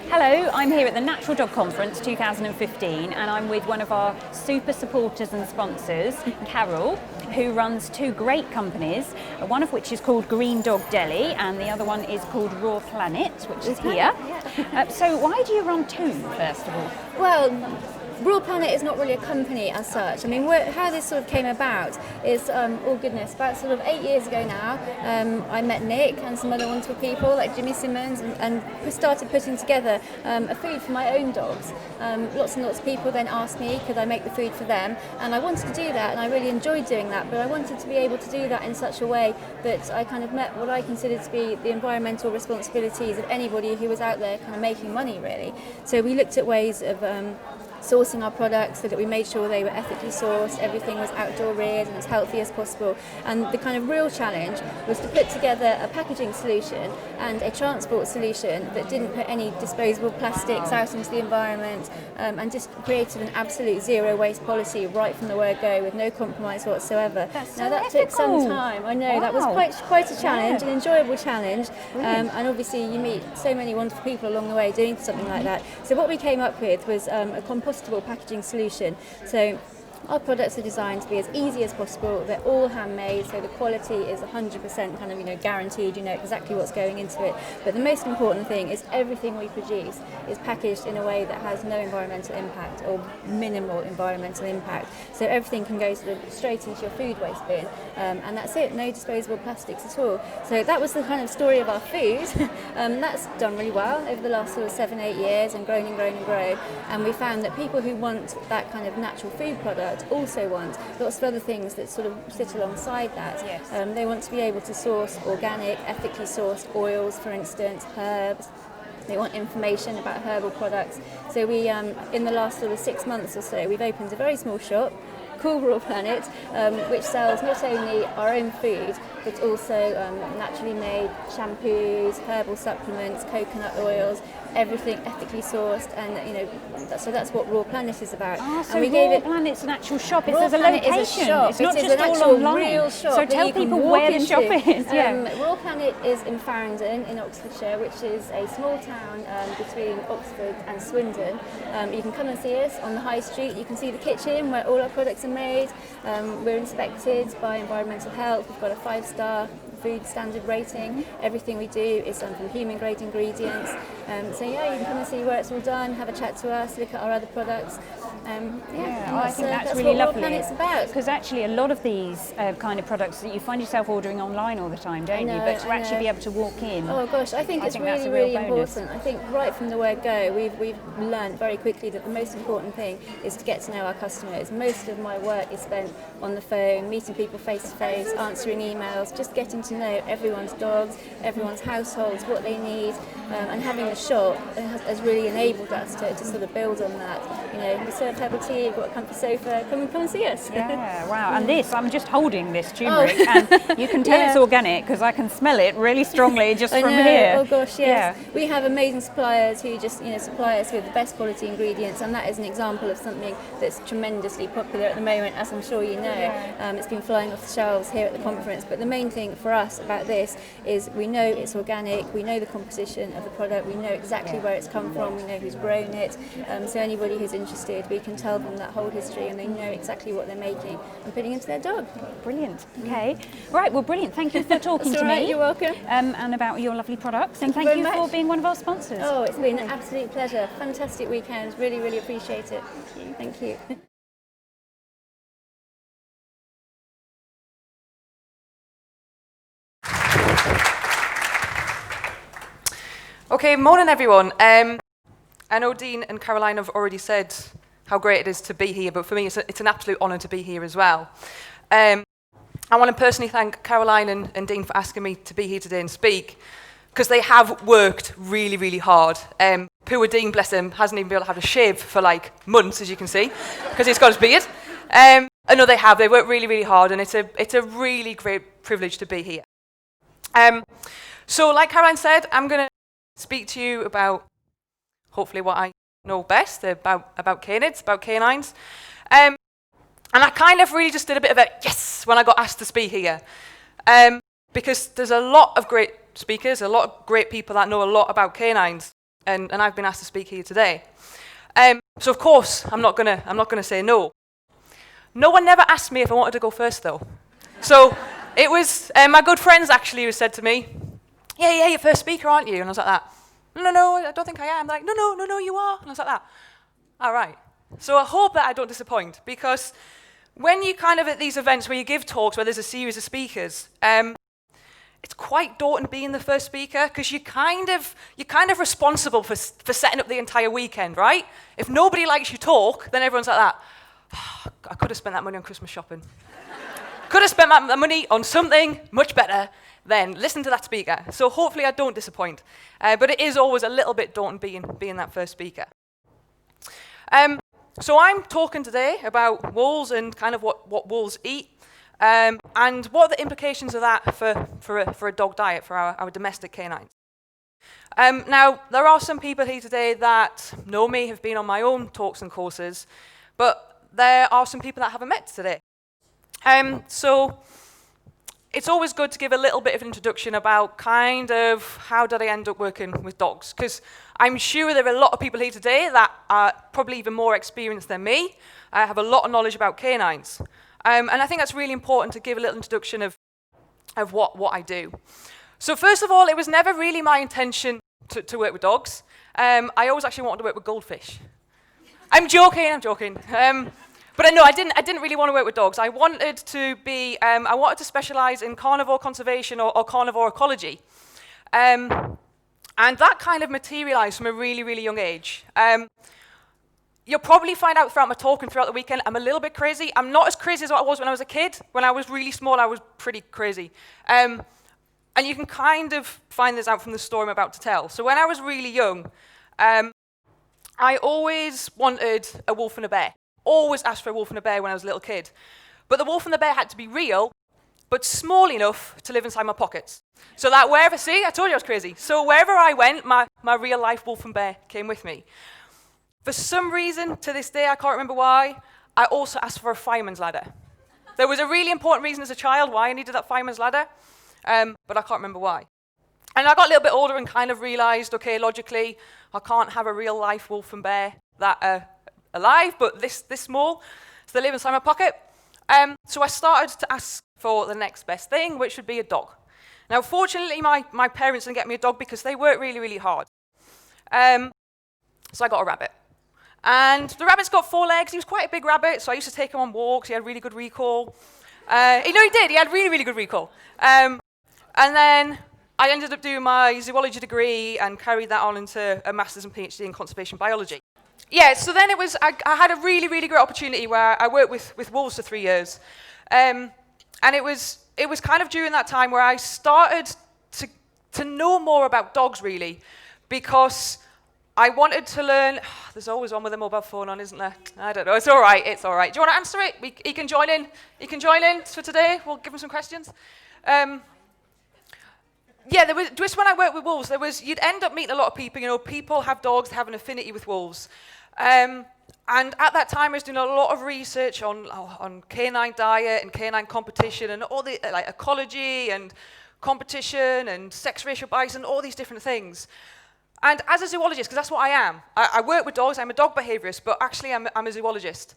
Hello, I'm here at the Natural Dog Conference 2015 and I'm with one of our super supporters and sponsors, Carol, who runs two great companies, one of which is called Green Dog Deli and the other one is called Raw Planet, which is here. So why do you run two, first of all? Well, Raw Planet is not really a company as such. I mean, how this sort of came about is, about sort of 8 years ago now, I met Nick and some other wonderful people like Jimmy Simmons and started putting together a food for my own dogs. Lots and lots of people then asked me, could I make the food for them? And I wanted to do that and I really enjoyed doing that, but I wanted to be able to do that in such a way that I kind of met what I considered to be the environmental responsibilities of anybody who was out there kind of making money, really. So we looked at ways of sourcing our products so that we made sure they were ethically sourced, everything was outdoor reared and as healthy as possible. And the kind of real challenge was to put together a packaging solution and a transport solution that didn't put any disposable plastics out into the environment and just created an absolute zero waste policy right from the word go with no compromise whatsoever. Now that took some time. I know that was quite a challenge, an enjoyable challenge, and obviously you meet so many wonderful people along the way doing something like that. So what we came up with was a compostable packaging solution. So our products are designed to be as easy as possible. They're all handmade, so the quality is 100% kind of, guaranteed. You know exactly what's going into it. But the most important thing is everything we produce is packaged in a way that has no environmental impact or minimal environmental impact. So everything can go sort of straight into your food waste bin, and that's it. No disposable plastics at all. So that was the kind of story of our food. That's done really well over the last sort of 7-8 years and grown and grown and grown. And we found that people who want that kind of natural food product also want lots of other things that sort of sit alongside that. Yes. They want to be able to source organic, ethically sourced oils, for instance, herbs. They want information about herbal products. So we, in the last sort of 6 months or so, we've opened a very small shop called Raw Planet, which sells not only our own food, but also naturally made shampoos, herbal supplements, coconut oils, everything ethically sourced, and so that's what Raw Planet is about. So Raw Planet's an actual shop. There's a location. Is a shop. It's not just an all actual online. Real shop. So tell people where the shop is. Raw Planet is in Farringdon in Oxfordshire, which is a small town between Oxford and Swindon. You can come and see us on the high street. You can see the kitchen where all our products are made. We're inspected by Environmental Health. We've got a 5-star food standard rating. Everything we do is done from human grade ingredients. So you can come and see where it's all done, have a chat to us, look at our other products. I think that's really what lovely. Raw Planet's about. Because actually a lot of these kind of products that you find yourself ordering online all the time, don't you? But to actually be able to walk in. Oh gosh, I think it's that's really, a real really important. I think right from the word go, we've learned very quickly that the most important thing is to get to know our customers. Most of my work is spent on the phone, meeting people face to face, answering emails, just getting to know everyone's dogs, everyone's households, what they need, and having a shop has really enabled us to sort of build on that. We serve herbal tea, we've got a comfy sofa, come and see us. Yeah, wow. And this, I'm just holding this turmeric and you can tell it's organic because I can smell it really strongly just from here. Oh gosh, yes. Yeah. We have amazing suppliers who just supply us with the best quality ingredients, and that is an example of something that's tremendously popular at the moment, as I'm sure you know. It's been flying off the shelves here at the conference, but the main thing for us about this is we know it's organic, we know the composition of the product, we know exactly where it's come from, we know who's grown it, so anybody who's interested, we can tell them that whole history and they know exactly what they're making and putting into their dog. Brilliant. Okay. Right, well brilliant. Thank you for talking to me. You're welcome. And about your lovely products. Thank you you for being one of our sponsors. Oh, it's been an absolute pleasure. Fantastic weekend. Really, really appreciate it. Thank you. Okay, morning everyone. I know Dean and Caroline have already said how great it is to be here, but for me it's an absolute honour to be here as well. I want to personally thank Caroline and Dean for asking me to be here today and speak, because they have worked really, really hard. Poor Dean, bless him, hasn't even been able to have a shave for like months, as you can see, because he's got his beard. I know they have. They worked really, really hard, and it's a really great privilege to be here. So, like Caroline said, I'm going to speak to you about hopefully what I know best about canids, about canines. And I kind of really just did a bit of a yes when I got asked to speak here. Because there's a lot of great speakers, a lot of great people that know a lot about canines. and I've been asked to speak here today. So of course, I'm not gonna say no. No one never asked me if I wanted to go first, though. So it was my good friends actually who said to me, yeah, you're first speaker, aren't you? And I was like that. No, I don't think I am. They're like, no, you are. And I was like that. All right. So I hope that I don't disappoint, because when you kind of at these events where you give talks where there's a series of speakers, it's quite daunting being the first speaker, because you're kind of responsible for setting up the entire weekend, right? If nobody likes your talk, then everyone's like that. Oh, I could have spent that money on Christmas shopping. Could have spent that money on something much better than listen to that speaker. So hopefully I don't disappoint. But it is always a little bit daunting being that first speaker. So I'm talking today about wolves and kind of what wolves eat, and what are the implications of that for a dog diet for our domestic canines. Now, there are some people here today that know me, have been on my own talks and courses, but there are some people that I haven't met today. So it's always good to give a little bit of an introduction about kind of how did I end up working with dogs, because I'm sure there are a lot of people here today that are probably even more experienced than me. I have a lot of knowledge about canines. And I think that's really important to give a little introduction of what I do. So first of all, it was never really my intention to work with dogs. I always actually wanted to work with goldfish. I'm joking. But no, I didn't really want to work with dogs. I wanted to specialize in carnivore conservation or carnivore ecology. And that kind of materialized from a really, really young age. You'll probably find out throughout my talk and throughout the weekend, I'm a little bit crazy. I'm not as crazy as what I was when I was a kid. When I was really small, I was pretty crazy. And you can kind of find this out from the story I'm about to tell. So when I was really young, I always wanted a wolf and a bear. Always asked for a wolf and a bear when I was a little kid. But the wolf and the bear had to be real, but small enough to live inside my pockets. So that wherever, see, I told you I was crazy. So wherever I went, my real life wolf and bear came with me. For some reason, to this day, I can't remember why, I also asked for a fireman's ladder. There was a really important reason as a child why I needed that fireman's ladder, but I can't remember why. And I got a little bit older and kind of realized, okay, logically, I can't have a real life wolf and bear that are alive, but this small, so they live inside my pocket. So I started to ask for the next best thing, which would be a dog. Now, fortunately, my parents didn't get me a dog because they worked really, really hard. So I got a rabbit. And the rabbit's got 4 legs. He was quite a big rabbit, so I used to take him on walks. He had really good recall. He did. He had really, really good recall. And then I ended up doing my zoology degree and carried that on into a master's and PhD in conservation biology. Yeah, so then I had a really, really great opportunity where I worked with wolves for 3 years. And it was kind of during that time where I started to know more about dogs, really, because I wanted to learn. There's always one with a mobile phone on, isn't there? I don't know. It's all right. Do you want to answer it? He can join in. He can join in for today. We'll give him some questions. Yeah, there was just when I worked with wolves, you'd end up meeting a lot of people. You know, people have dogs, they have an affinity with wolves. And at that time, I was doing a lot of research on canine diet and canine competition and all the like ecology and competition and sex ratio bias and all these different things. And as a zoologist, because that's what I am, I work with dogs, I'm a dog behaviorist, but actually I'm a zoologist.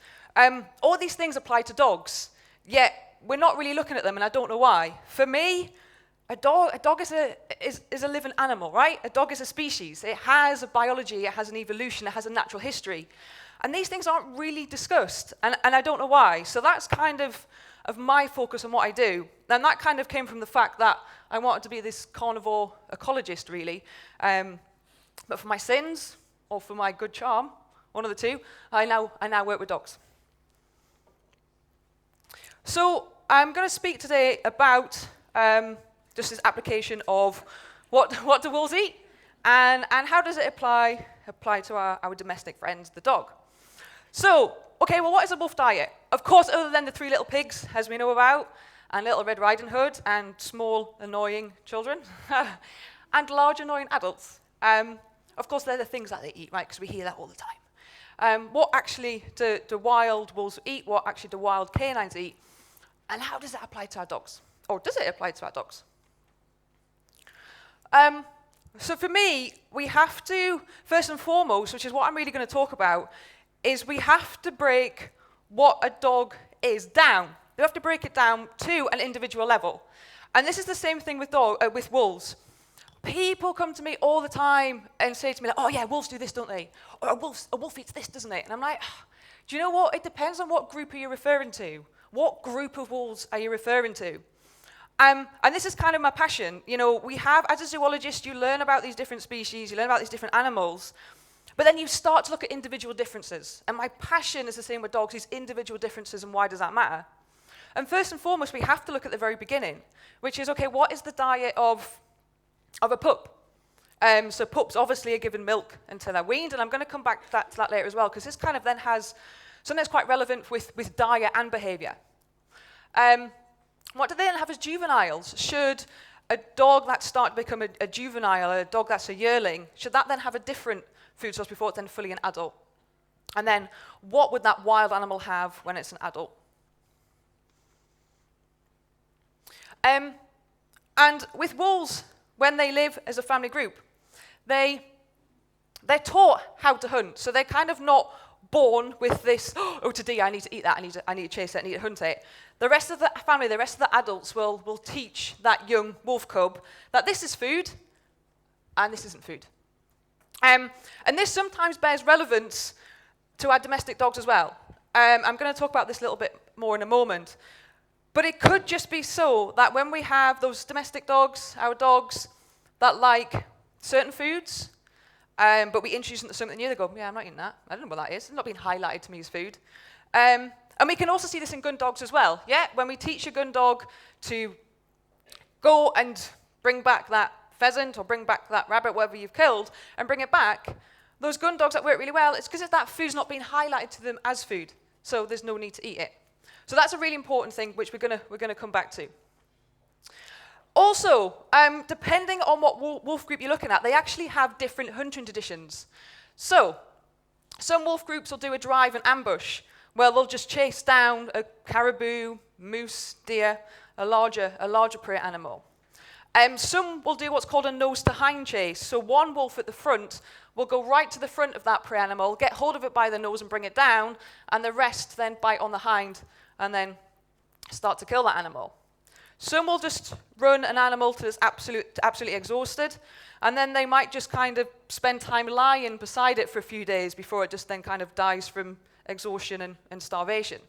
All these things apply to dogs, yet we're not really looking at them, and I don't know why. For me, a dog is a living animal, right? A dog is a species. It has a biology, it has an evolution, it has a natural history. And these things aren't really discussed, and I don't know why. So that's kind of my focus on what I do. And that kind of came from the fact that I wanted to be this carnivore ecologist, really. But for my sins, or for my good charm, one of the two, I now work with dogs. So I'm going to speak today about just this application of what do wolves eat, and how does it apply to our domestic friends, the dog. So, okay, well, what is a wolf diet? Of course, other than the 3 little pigs, as we know about, and Little Red Riding Hood, and small, annoying children, and large, annoying adults. Of course, they're the things that they eat, right? Because we hear that all the time. What actually do wild wolves eat? What actually do wild canines eat? And how does that apply to our dogs? Or does it apply to our dogs? So for me, we have to, first and foremost, which is what I'm really going to talk about, is we have to break what a dog is down. We have to break it down to an individual level. And this is the same thing with wolves. People come to me all the time and say to me, like, oh yeah, wolves do this, don't they? Or a wolf eats this, doesn't it? And I'm like, do you know what? It depends on what group are you referring to. What group of wolves are you referring to? And this is kind of my passion. You know, we have, as a zoologist, you learn about these different species, you learn about these different animals, but then you start to look at individual differences. And my passion is the same with dogs, these individual differences, and why does that matter? And first and foremost, we have to look at the very beginning, which is, okay, what is the diet of a pup? So pups obviously are given milk until they're weaned, and I'm going to come back to that later as well, because this kind of then has something that's quite relevant with diet and behavior. What do they then have as juveniles? Should a dog that starts to become a juvenile, a dog that's a yearling, should that then have a different food source before it's then fully an adult? And then what would that wild animal have when it's an adult? And with wolves, when they live as a family group, they're taught how to hunt. So they're kind of not born with this, oh, today I need to eat that, I need to chase it, I need to hunt it. The rest of the family, the rest of the adults will teach that young wolf cub that this is food and this isn't food. And this sometimes bears relevance to our domestic dogs as well. I'm going to talk about this a little bit more in a moment. But it could just be so that when we have those domestic dogs, our dogs that like certain foods, but we introduce them to something new, they go, yeah, I'm not eating that. I don't know what that is. It's not being highlighted to me as food. And we can also see this in gun dogs as well. Yeah, when we teach a gun dog to go and bring back that pheasant or bring back that rabbit, whatever you've killed, and bring it back, those gun dogs that work really well, it's because that food's not being highlighted to them as food. So there's no need to eat it. So that's a really important thing, which we're gonna come back to. Also, depending on what wolf group you're looking at, they actually have different hunting traditions. So, some wolf groups will do a drive and ambush, where they'll just chase down a caribou, moose, deer, a larger prey animal. Some will do what's called a nose-to-hind chase. So one wolf at the front will go right to the front of that prey animal, get hold of it by the nose and bring it down, and the rest then bite on the hind and then start to kill that animal. Some will just run an animal till it's absolutely exhausted, and then they might just kind of spend time lying beside it for a few days before it just then kind of dies from exhaustion and starvation.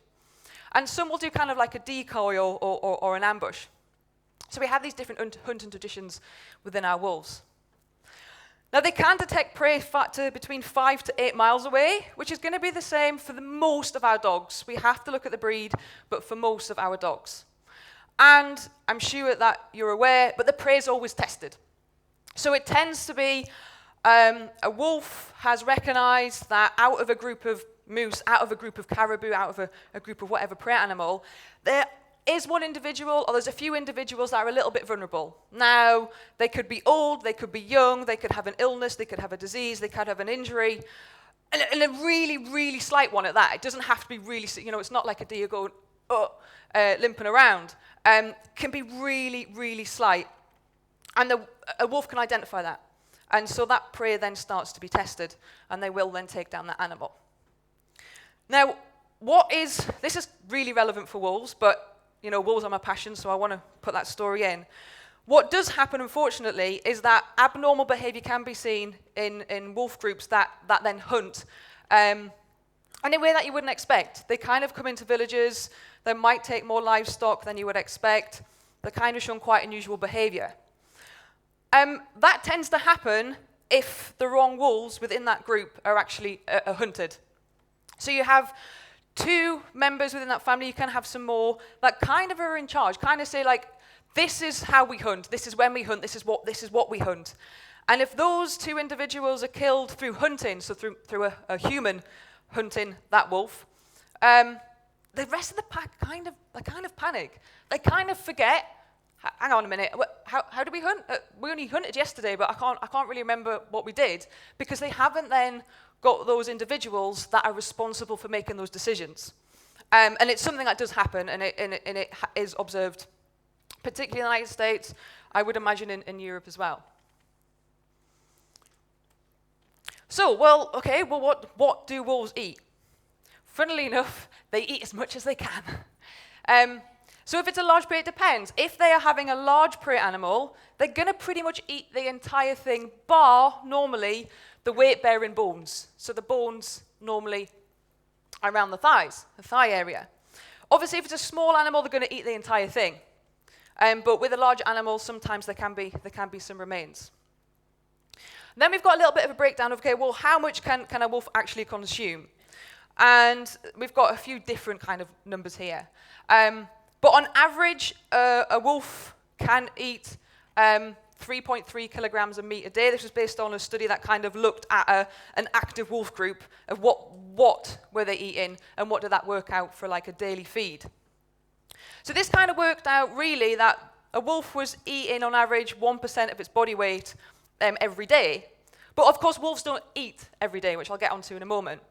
And some will do kind of like a decoy or an ambush. So we have these different hunting traditions within our wolves. Now they can detect prey between 5 to 8 miles away, which is going to be the same for the most of our dogs. We have to look at the breed, but for most of our dogs. And I'm sure that you're aware, but the prey is always tested. So it tends to be a wolf has recognized that out of a group of moose, out of a group of caribou, out of a group of whatever prey animal, there is one individual, or there's a few individuals that are a little bit vulnerable. Now, they could be old, they could be young, they could have an illness, they could have a disease, they could have an injury, and a really, really slight one at that. It doesn't have to be really, it's not like a deer going, limping around. Can be really, really slight. And a wolf can identify that. And so that prey then starts to be tested, and they will then take down that animal. Now, this is really relevant for wolves, but wolves are my passion, so I want to put that story in. What does happen, unfortunately, is that abnormal behavior can be seen in wolf groups that then hunt, in a way that you wouldn't expect. They kind of come into villages, they might take more livestock than you would expect, they're kind of shown quite unusual behavior. That tends to happen if the wrong wolves within that group are actually hunted. So you have 2 members within that family, you can have some more, that kind of are in charge, kind of say like, this is how we hunt, this is when we hunt, this is what we hunt. And if those 2 individuals are killed through hunting, so through a human hunting that wolf, the rest of the pack kind of panic. They kind of forget, hang on a minute, how do we hunt? We only hunted yesterday, but I can't really remember what we did, because they haven't then got those individuals that are responsible for making those decisions. And it's something that does happen, and it is observed, particularly in the United States, I would imagine in Europe as well. So, well, okay, well, what do wolves eat? Funnily enough, they eat as much as they can. So if it's a large prey, it depends. If they are having a large prey animal, they're going to pretty much eat the entire thing, bar, normally, the weight-bearing bones. So the bones, normally, around the thighs, the thigh area. Obviously, if it's a small animal, they're going to eat the entire thing. But with a large animal, sometimes there can be some remains. Then we've got a little bit of a breakdown of, okay, well, how much can a wolf actually consume? And we've got a few different kind of numbers here. But on average, a wolf can eat 3.3 kilograms of meat a day. This was based on a study that kind of looked at an active wolf group of what were they eating and what did that work out for like a daily feed. So this kind of worked out really that a wolf was eating on average 1% of its body weight every day. But of course, wolves don't eat every day, which I'll get onto in a moment.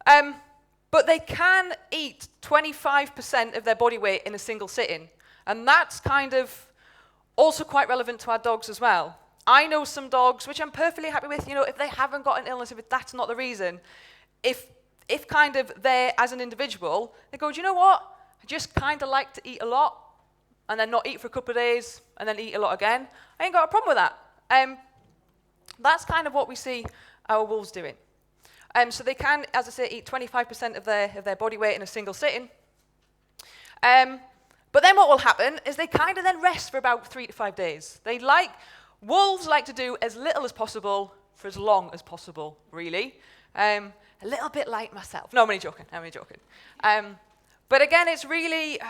But they can eat 25% of their body weight in a single sitting. And that's kind of also quite relevant to our dogs as well. I know some dogs, which I'm perfectly happy with, if they haven't got an illness, if that's not the reason, if kind of they're, as an individual, they go, do you know what? I just kind of like to eat a lot, and then not eat for a couple of days, and then eat a lot again. I ain't got a problem with that. That's kind of what we see our wolves doing. So they can, as I say, eat 25% of their body weight in a single sitting. But then what will happen is they kind of then rest for about 3 to 5 days. Wolves like to do as little as possible for as long as possible, really. A little bit like myself. No, I'm only joking. But again, it's really,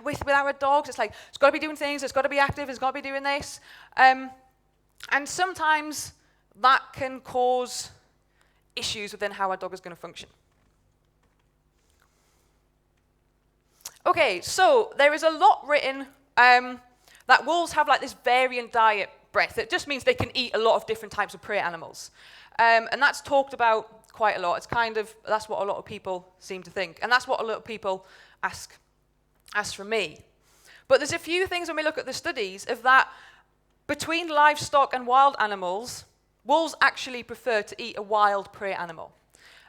with our dogs, it's like, it's got to be doing things, it's got to be active, it's got to be doing this. And sometimes that can cause issues within how our dog is going to function. Okay, so there is a lot written that wolves have like this variant diet breadth. It just means they can eat a lot of different types of prey animals. And that's talked about quite a lot. It's kind of, that's what a lot of people seem to think. And that's what a lot of people ask from me. But there's a few things when we look at the studies of that between livestock and wild animals, wolves actually prefer to eat a wild prey animal.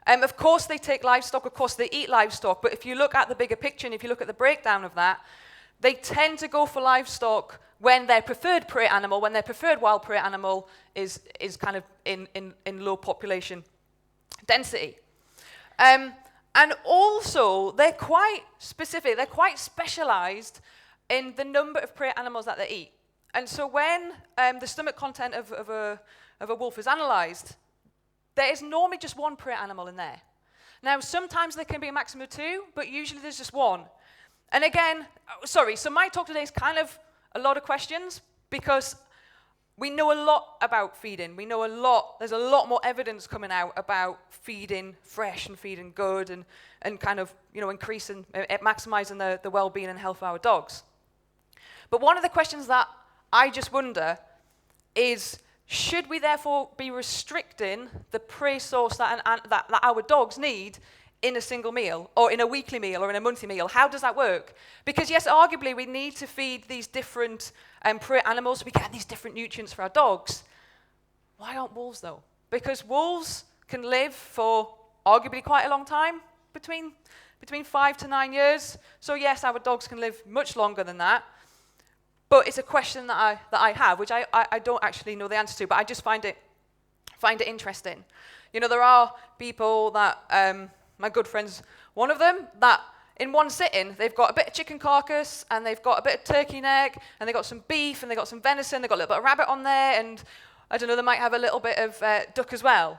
Of course they take livestock, of course they eat livestock, but if you look at the bigger picture and if you look at the breakdown of that, they tend to go for livestock when their preferred prey animal, when their preferred wild prey animal is kind of in low population density. And also, they're quite specific, they're quite specialized in the number of prey animals that they eat. And so when the stomach content of a wolf is analyzed, there is normally just one prey animal in there. Now, sometimes there can be a maximum of 2, but usually there's just one. And again, so my talk today is kind of a lot of questions because we know a lot about feeding. We know a lot, there's a lot more evidence coming out about feeding fresh and feeding good and kind of, increasing, maximizing the well-being and health of our dogs. But one of the questions that I just wonder is, should we therefore be restricting the prey source that our dogs need in a single meal, or in a weekly meal, or in a monthly meal? How does that work? Because yes, arguably we need to feed these different prey animals so we get these different nutrients for our dogs. Why aren't wolves though? Because wolves can live for arguably quite a long time, between 5 to 9 years. So yes, our dogs can live much longer than that. But it's a question that I have, which I don't actually know the answer to, but I just find it interesting. There are people that, my good friends, one of them, that in one sitting, they've got a bit of chicken carcass, and they've got a bit of turkey neck, and they've got some beef, and they've got some venison, they've got a little bit of rabbit on there, and I don't know, they might have a little bit of duck as well.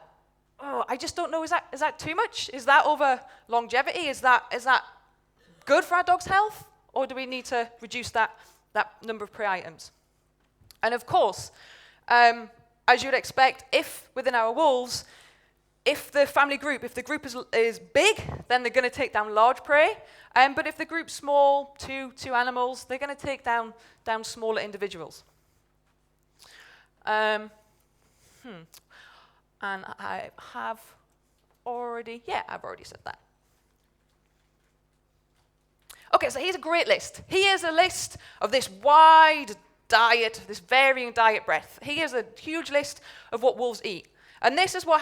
Oh, I just don't know, is that too much? Is that over longevity? Is that good for our dog's health? Or do we need to reduce that number of prey items? And of course, as you'd expect, if within our wolves, if the family group, if the group is big, then they're going to take down large prey. But if the group's small, two animals, they're going to take down smaller individuals. And I've already said that. Okay, so here's a great list. Here's a list of this wide diet, this varying diet breadth. Here's a huge list of what wolves eat. And this is what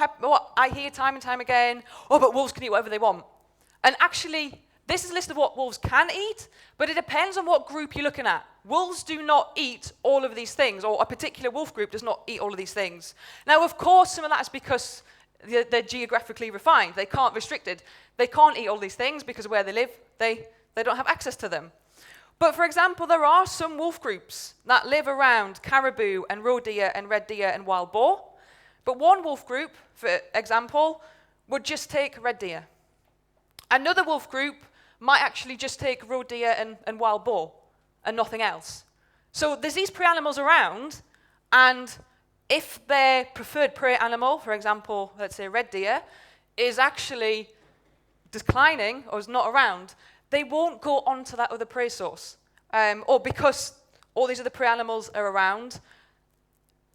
I hear time and time again. Oh, but wolves can eat whatever they want. And actually, this is a list of what wolves can eat, but it depends on what group you're looking at. Wolves do not eat all of these things, or a particular wolf group does not eat all of these things. Now, of course, some of that is because they're geographically refined. They can't restrict it. They can't eat all these things because of where they live. They don't have access to them. But for example, there are some wolf groups that live around caribou and roe deer and red deer and wild boar. But one wolf group, for example, would just take red deer. Another wolf group might actually just take roe deer and wild boar and nothing else. So there's these prey animals around, and if their preferred prey animal, for example, let's say red deer, is actually declining or is not around, they won't go on to that other prey source. Or because all these other prey animals are around,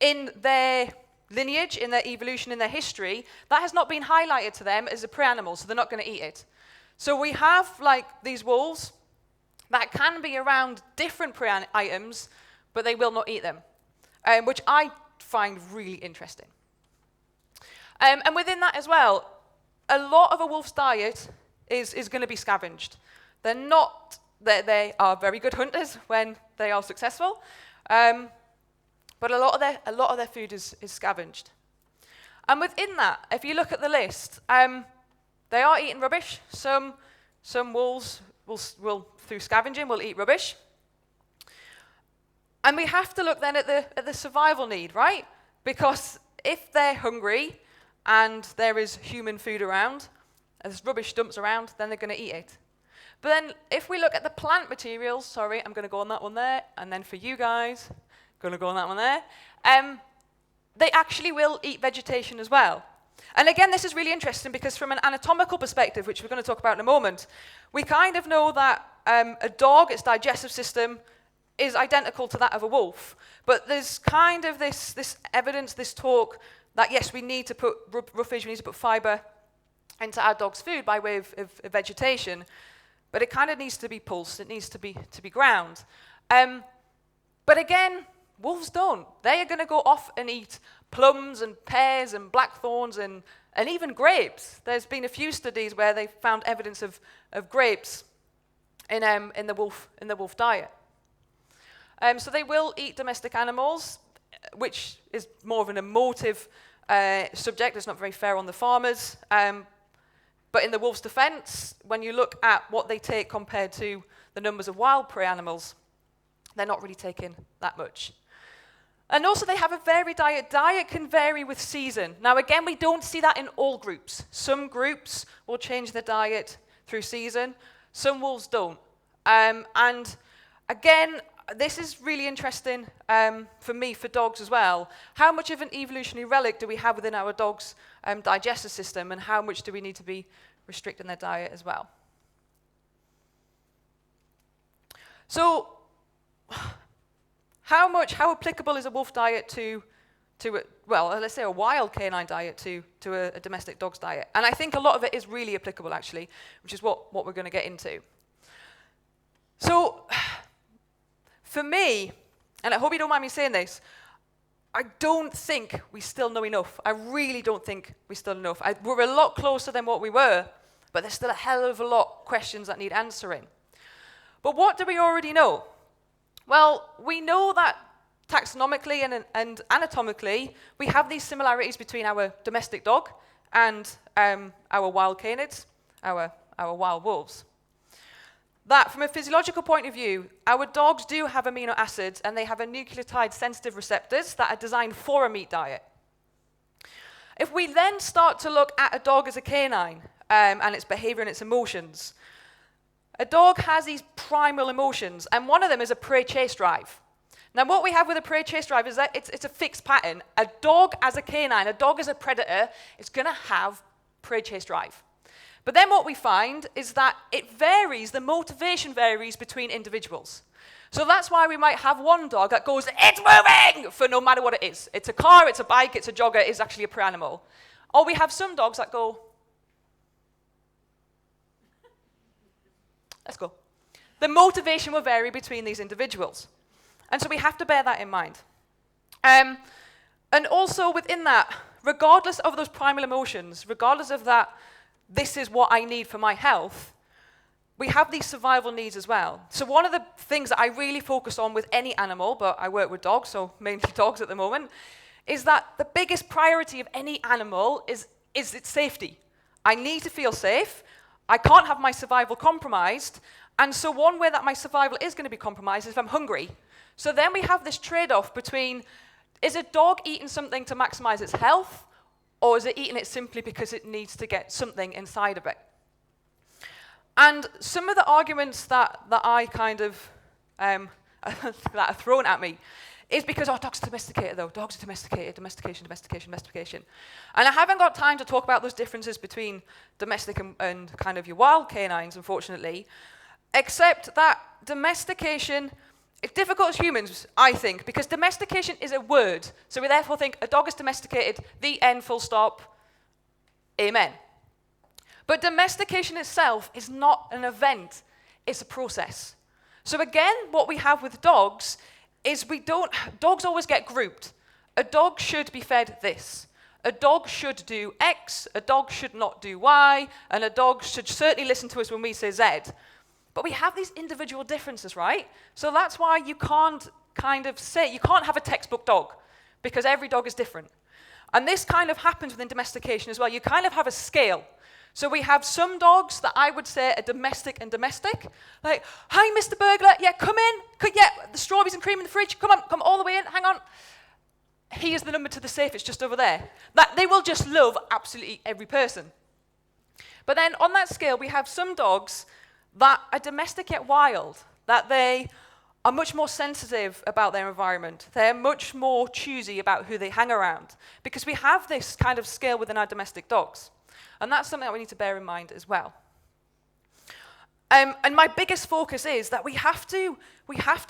in their lineage, in their evolution, in their history, that has not been highlighted to them as a prey animal, so they're not going to eat it. So we have like these wolves that can be around different prey items, but they will not eat them, which I find really interesting. And within that as well, a lot of a wolf's diet is going to be scavenged. They are very good hunters when they are successful, but a lot of their food is scavenged. And within that, if you look at the list, they are eating rubbish. Some wolves will through scavenging will eat rubbish. And we have to look then at the survival need, right? Because if they're hungry and there is human food around, and there's rubbish dumps around, then they're going to eat it. But then if we look at the plant materials, sorry, I'm going to go on that one there, and then for you guys, going to go on that one there, they actually will eat vegetation as well. And again, this is really interesting because from an anatomical perspective, which we're going to talk about in a moment, we kind of know that a dog, its digestive system, is identical to that of a wolf. But there's kind of this evidence, this talk, that yes, we need to put roughage, we need to put fibre into our dog's food by way of vegetation. But it kind of needs to be pulsed, it needs to be ground. But again, wolves don't. They are going to go off and eat plums and pears and blackthorns and even grapes. There's been a few studies where they've found evidence of grapes in the wolf diet. So they will eat domestic animals, which is more of an emotive subject. It's not very fair on the farmers. But in the wolf's defense, when you look at what they take compared to the numbers of wild prey animals, they're not really taking that much. And also they have a varied diet. Diet can vary with season. Now again, we don't see that in all groups. Some groups will change their diet through season. Some wolves don't. And again, this is really interesting for me, for dogs as well. How much of an evolutionary relic do we have within our dog's digestive system, and how much do we need to be restricting their diet as well? So, how applicable is a wolf diet to let's say a wild canine diet to a domestic dog's diet? And I think a lot of it is really applicable, actually, which is what we're going to get into. So, for me, and I hope you don't mind me saying this, I don't think we still know enough. I really don't think we still know enough. We're a lot closer than what we were, but there's still a hell of a lot of questions that need answering. But what do we already know? Well, we know that taxonomically and anatomically, we have these similarities between our domestic dog and our wild canids, our wild wolves. That from a physiological point of view, our dogs do have amino acids and they have a nucleotide-sensitive receptors that are designed for a meat diet. If we then start to look at a dog as a canine and its behavior and its emotions, a dog has these primal emotions, and one of them is a prey-chase drive. Now, what we have with a prey-chase drive is that it's a fixed pattern. A dog as a canine, a dog as a predator, is going to have prey-chase drive. But then what we find is that it varies, the motivation varies between individuals. So that's why we might have one dog that goes, it's moving, for no matter what it is. It's a car, it's a bike, it's a jogger, it's actually a prey animal. Or we have some dogs that go, let's go. The motivation will vary between these individuals. And so we have to bear that in mind. And also within that, regardless of those primal emotions, regardless of that, this is what I need for my health, we have these survival needs as well. So one of the things that I really focus on with any animal, but I work with dogs, so mainly dogs at the moment, is that the biggest priority of any animal is its safety. I need to feel safe. I can't have my survival compromised. And so one way that my survival is going to be compromised is if I'm hungry. So then we have this trade-off between, is a dog eating something to maximize its health, or is it eating it simply because it needs to get something inside of it? And some of the arguments that I kind of, that are thrown at me is because, oh, dogs are domesticated though. Dogs are domesticated, domestication. And I haven't got time to talk about those differences between domestic and kind of your wild canines, unfortunately, except that domestication, it's difficult as humans, I think, because domestication is a word. So we therefore think a dog is domesticated, the end, full stop, amen. But domestication itself is not an event, it's a process. So again, what we have with dogs is dogs always get grouped. A dog should be fed this. A dog should do X, a dog should not do Y, and a dog should certainly listen to us when we say Z. But we have these individual differences, right? So that's why you can't you can't have a textbook dog, because every dog is different. And this kind of happens within domestication as well. You kind of have a scale. So we have some dogs that I would say are domestic and domestic. Like, hi, Mr. Burglar, yeah, come in. Yeah, the strawberries and cream in the fridge. Come on, come all the way in, hang on. Here's the number to the safe, it's just over there. That they will just love absolutely every person. But then on that scale, we have some dogs that are domestic yet wild, that they are much more sensitive about their environment. They're much more choosy about who they hang around, because we have this kind of scale within our domestic dogs. And that's something that we need to bear in mind as well. And my biggest focus is that we have to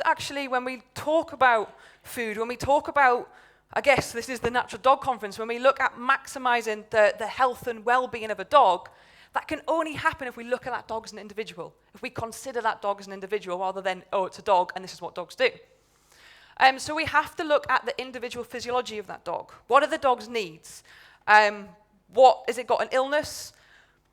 actually, when we talk about food, when we talk about, I guess this is the Natural Dog Conference, when we look at maximizing the health and well-being of a dog, that can only happen if we look at that dog as an individual, if we consider that dog as an individual rather than, oh, it's a dog and this is what dogs do. So we have to look at the individual physiology of that dog. What are the dog's needs? What, has it got an illness?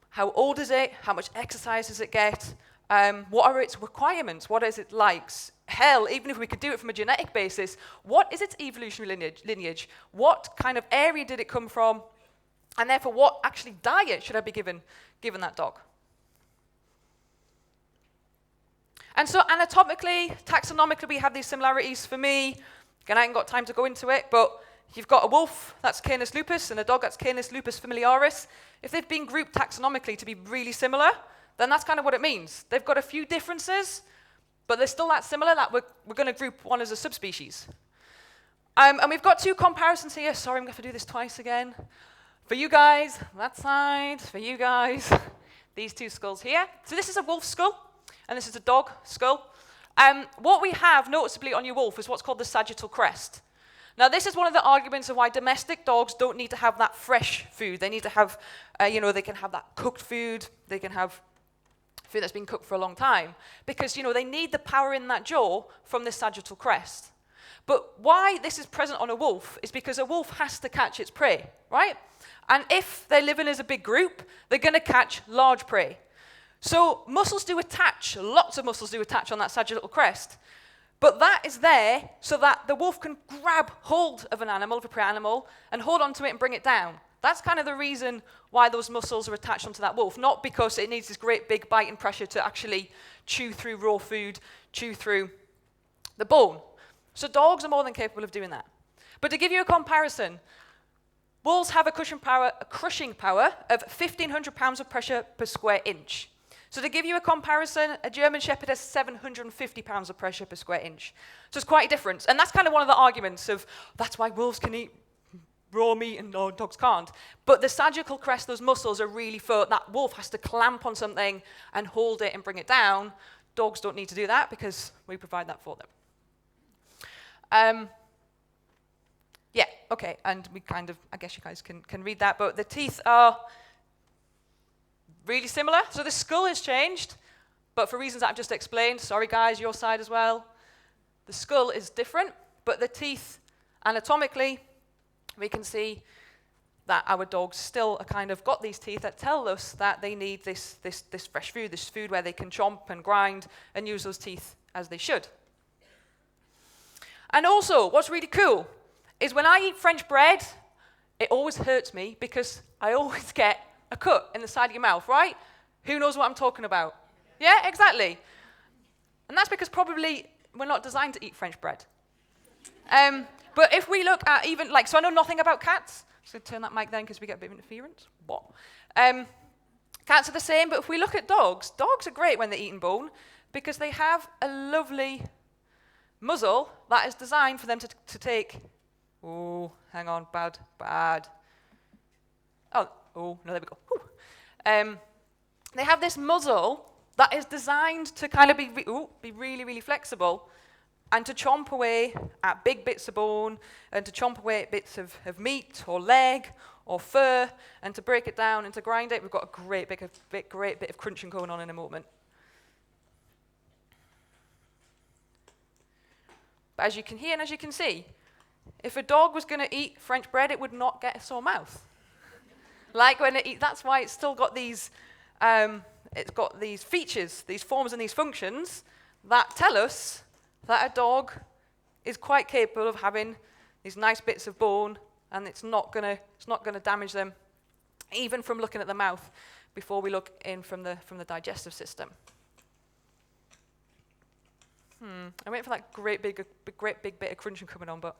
How old is it? How much exercise does it get? What are its requirements? What is it like? Hell, even if we could do it from a genetic basis, what is its evolutionary lineage? What kind of area did it come from? And therefore, what actually diet should I be given that dog? And so anatomically, taxonomically, we have these similarities. For me, again, I haven't got time to go into it, but you've got a wolf, that's Canis lupus, and a dog, that's Canis lupus familiaris. If they've been grouped taxonomically to be really similar, then that's kind of what it means. They've got a few differences, but they're still that similar that we're going to group one as a subspecies. And we've got two comparisons here. Sorry, I'm going to have to do this twice again. For you guys, that side. For you guys, these two skulls here. So this is a wolf skull, and this is a dog skull. What we have noticeably on your wolf is what's called the sagittal crest. Now, this is one of the arguments of why domestic dogs don't need to have that fresh food. They need to have, they can have that cooked food. They can have food that's been cooked for a long time. Because, they need the power in that jaw from this sagittal crest. But why this is present on a wolf is because a wolf has to catch its prey, right? And if they're living as a big group, they're going to catch large prey. So muscles do attach, lots of muscles do attach on that sagittal crest. But that is there so that the wolf can grab hold of an animal, of a prey animal, and hold onto it and bring it down. That's kind of the reason why those muscles are attached onto that wolf, not because it needs this great big biting pressure to actually chew through raw food, chew through the bone. So dogs are more than capable of doing that. But to give you a comparison, wolves have a crushing power of 1,500 pounds of pressure per square inch. So to give you a comparison, a German Shepherd has 750 pounds of pressure per square inch. So it's quite a difference. And that's kind of one of the arguments of, that's why wolves can eat raw meat and dogs can't. But the sagittal crest, those muscles are really for, that wolf has to clamp on something and hold it and bring it down. Dogs don't need to do that because we provide that for them. Yeah, okay, and we kind of, I guess you guys can read that, but the teeth are really similar. So the skull has changed, but for reasons that I've just explained, sorry guys, your side as well, the skull is different, but the teeth, anatomically, we can see that our dogs still are kind of got these teeth that tell us that they need this fresh food, this food where they can chomp and grind and use those teeth as they should. And also, what's really cool is when I eat French bread, it always hurts me because I always get a cut in the side of your mouth, right? Who knows what I'm talking about? Yeah, exactly. And that's because probably we're not designed to eat French bread. But if we look at even, like, so I know nothing about cats. So turn that mic then because we get a bit of interference. What? Cats are the same, but if we look at dogs, dogs are great when they're eating bone because they have a lovely muzzle that is designed for them to take. Oh, hang on, bad. Oh, no, there we go. They have this muzzle that is designed to kind of be really, really flexible and to chomp away at big bits of bone and to chomp away at bits of meat or leg or fur and to break it down and to grind it. We've got a great bit of crunching going on in a moment. But as you can hear and as you can see, if a dog was going to eat French bread, it would not get a sore mouth. Like when it eats, that's why it's still got these, it's got these features, these forms and these functions that tell us that a dog is quite capable of having these nice bits of bone, and it's not gonna damage them, even from looking at the mouth before we look in from the digestive system. I'm waiting for that great big bit of crunching coming on, but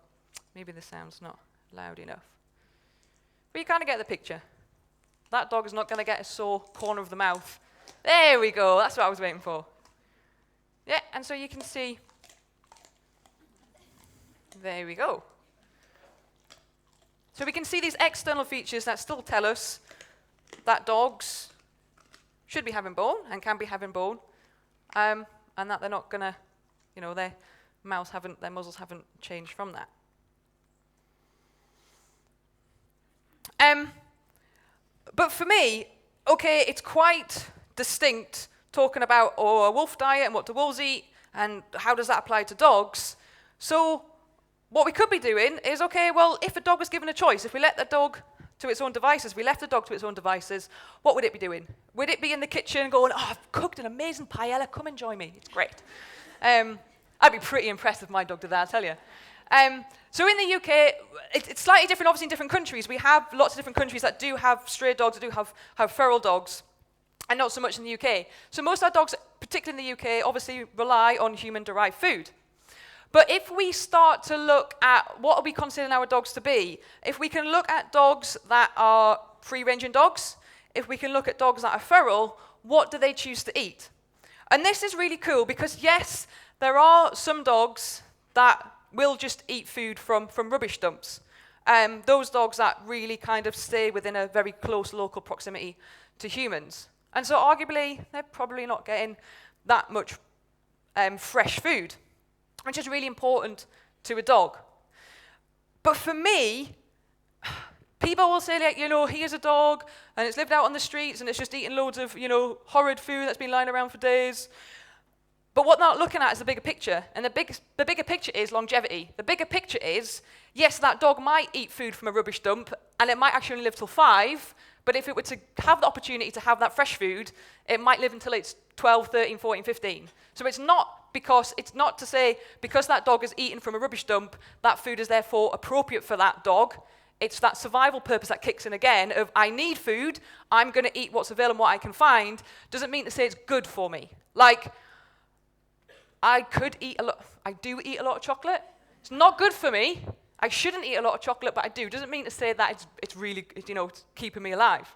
maybe the sound's not loud enough. But you kind of get the picture. That dog is not going to get a sore corner of the mouth. There we go. That's what I was waiting for. Yeah, and so you can see. There we go. So we can see these external features that still tell us that dogs should be having bone and can be having bone, and that they're not going to, their muzzles haven't changed from that. But for me, okay, it's quite distinct talking about a wolf diet and what do wolves eat and how does that apply to dogs. So what we could be doing is, okay, well, if a dog was given a choice, if we let the dog to its own devices, we left the dog to its own devices, what would it be doing? Would it be in the kitchen going, oh, I've cooked an amazing paella, come and join me, it's great. I'd be pretty impressed if my dog did that, I'll tell you. So in the UK, it's slightly different, obviously, in different countries. We have lots of different countries that do have stray dogs, that do have feral dogs, and not so much in the UK. So most of our dogs, particularly in the UK, obviously rely on human-derived food. But if we start to look at what are we considering our dogs to be, if we can look at dogs that are free-ranging dogs, if we can look at dogs that are feral, what do they choose to eat? And this is really cool because, yes, there are some dogs that will just eat food from rubbish dumps. Those dogs that really kind of stay within a very close local proximity to humans. And so arguably, they're probably not getting that much fresh food, which is really important to a dog. But for me, people will say, like, here's a dog, and it's lived out on the streets, and it's just eating loads of, horrid food that's been lying around for days. But what they're not looking at is the bigger picture, and the bigger picture is longevity. The bigger picture is, yes, that dog might eat food from a rubbish dump, and it might actually only live till 5, but if it were to have the opportunity to have that fresh food, it might live until it's 12, 13, 14, 15. So it's not to say because that dog is eaten from a rubbish dump, that food is therefore appropriate for that dog. It's that survival purpose that kicks in again of I need food, I'm going to eat what's available, what I can find. Doesn't mean to say it's good for me. Like, I do eat a lot of chocolate. It's not good for me. I shouldn't eat a lot of chocolate, but I do. Doesn't mean to say that it's really, it's keeping me alive.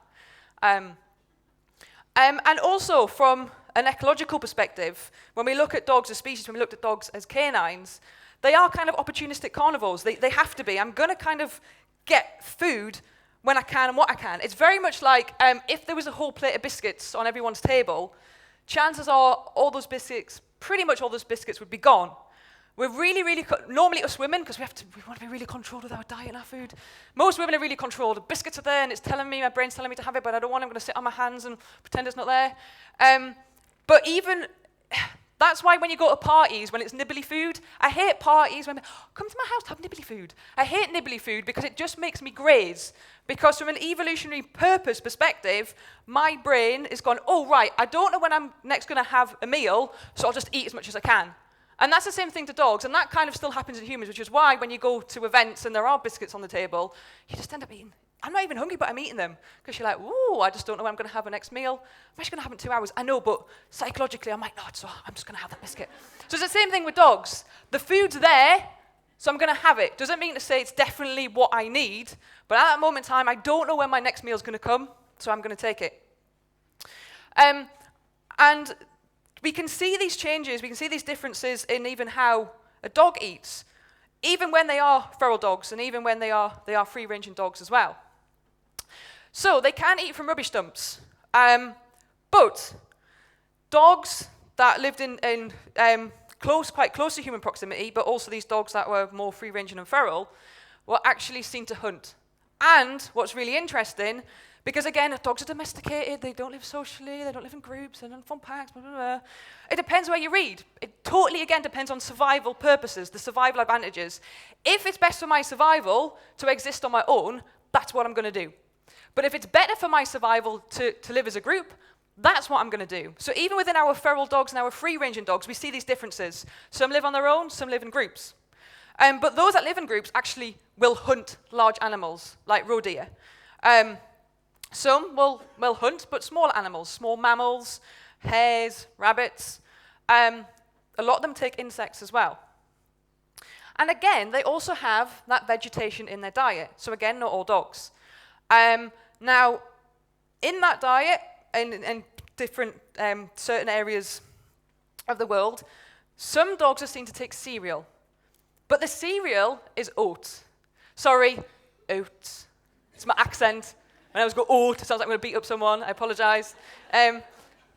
And also from an ecological perspective, when we look at dogs as species, when we look at dogs as canines, they are kind of opportunistic carnivores. They have to be. I'm going to kind of get food when I can and what I can. It's very much like if there was a whole plate of biscuits on everyone's table, chances are pretty much all those biscuits would be gone. We're really, normally us women, because we want to be really controlled with our diet and our food. Most women are really controlled. The biscuits are there and it's telling me, my brain's telling me to have it, but I don't want it. I'm going to sit on my hands and pretend it's not there. But even That's why when you go to parties, when it's nibbly food, I hate parties when, come to my house to have nibbly food. I hate nibbly food because it just makes me graze. Because from an evolutionary purpose perspective, my brain is gone, oh, right, I don't know when I'm next going to have a meal, so I'll just eat as much as I can. And that's the same thing to dogs, and that kind of still happens in humans, which is why when you go to events and there are biscuits on the table, you just end up eating. I'm not even hungry, but I'm eating them. Because you're like, ooh, I just don't know when I'm going to have the next meal. I'm actually going to have it in 2 hours. I know, but psychologically, I'm like, no, so I'm just going to have that biscuit. So it's the same thing with dogs. The food's there, so I'm going to have it. Doesn't mean to say it's definitely what I need, but at that moment in time, I don't know when my next meal's going to come, so I'm going to take it. And we can see these changes, we can see these differences in even how a dog eats, even when they are feral dogs, and even when they are free-ranging dogs as well. So they can eat from rubbish dumps, but dogs that lived in quite close to human proximity, but also these dogs that were more free-ranging and feral, were actually seen to hunt. And what's really interesting, because again, dogs are domesticated, they don't live socially, they don't live in groups, they don't form packs, blah, blah, blah. It depends where you read. It totally, again, depends on survival purposes, the survival advantages. If it's best for my survival to exist on my own, that's what I'm going to do. But if it's better for my survival to live as a group, that's what I'm going to do. So even within our feral dogs and our free-ranging dogs, we see these differences. Some live on their own, some live in groups. But those that live in groups actually will hunt large animals, like roe deer. Some will hunt, but small animals, small mammals, hares, rabbits. A lot of them take insects as well. And again, they also have that vegetation in their diet. So again, not all dogs. Now, in that diet, in different certain areas of the world, some dogs are seen to take cereal. But the cereal is oat. Sorry, oat. It's my accent. When I always go oat, it sounds like I'm going to beat up someone. I apologize. But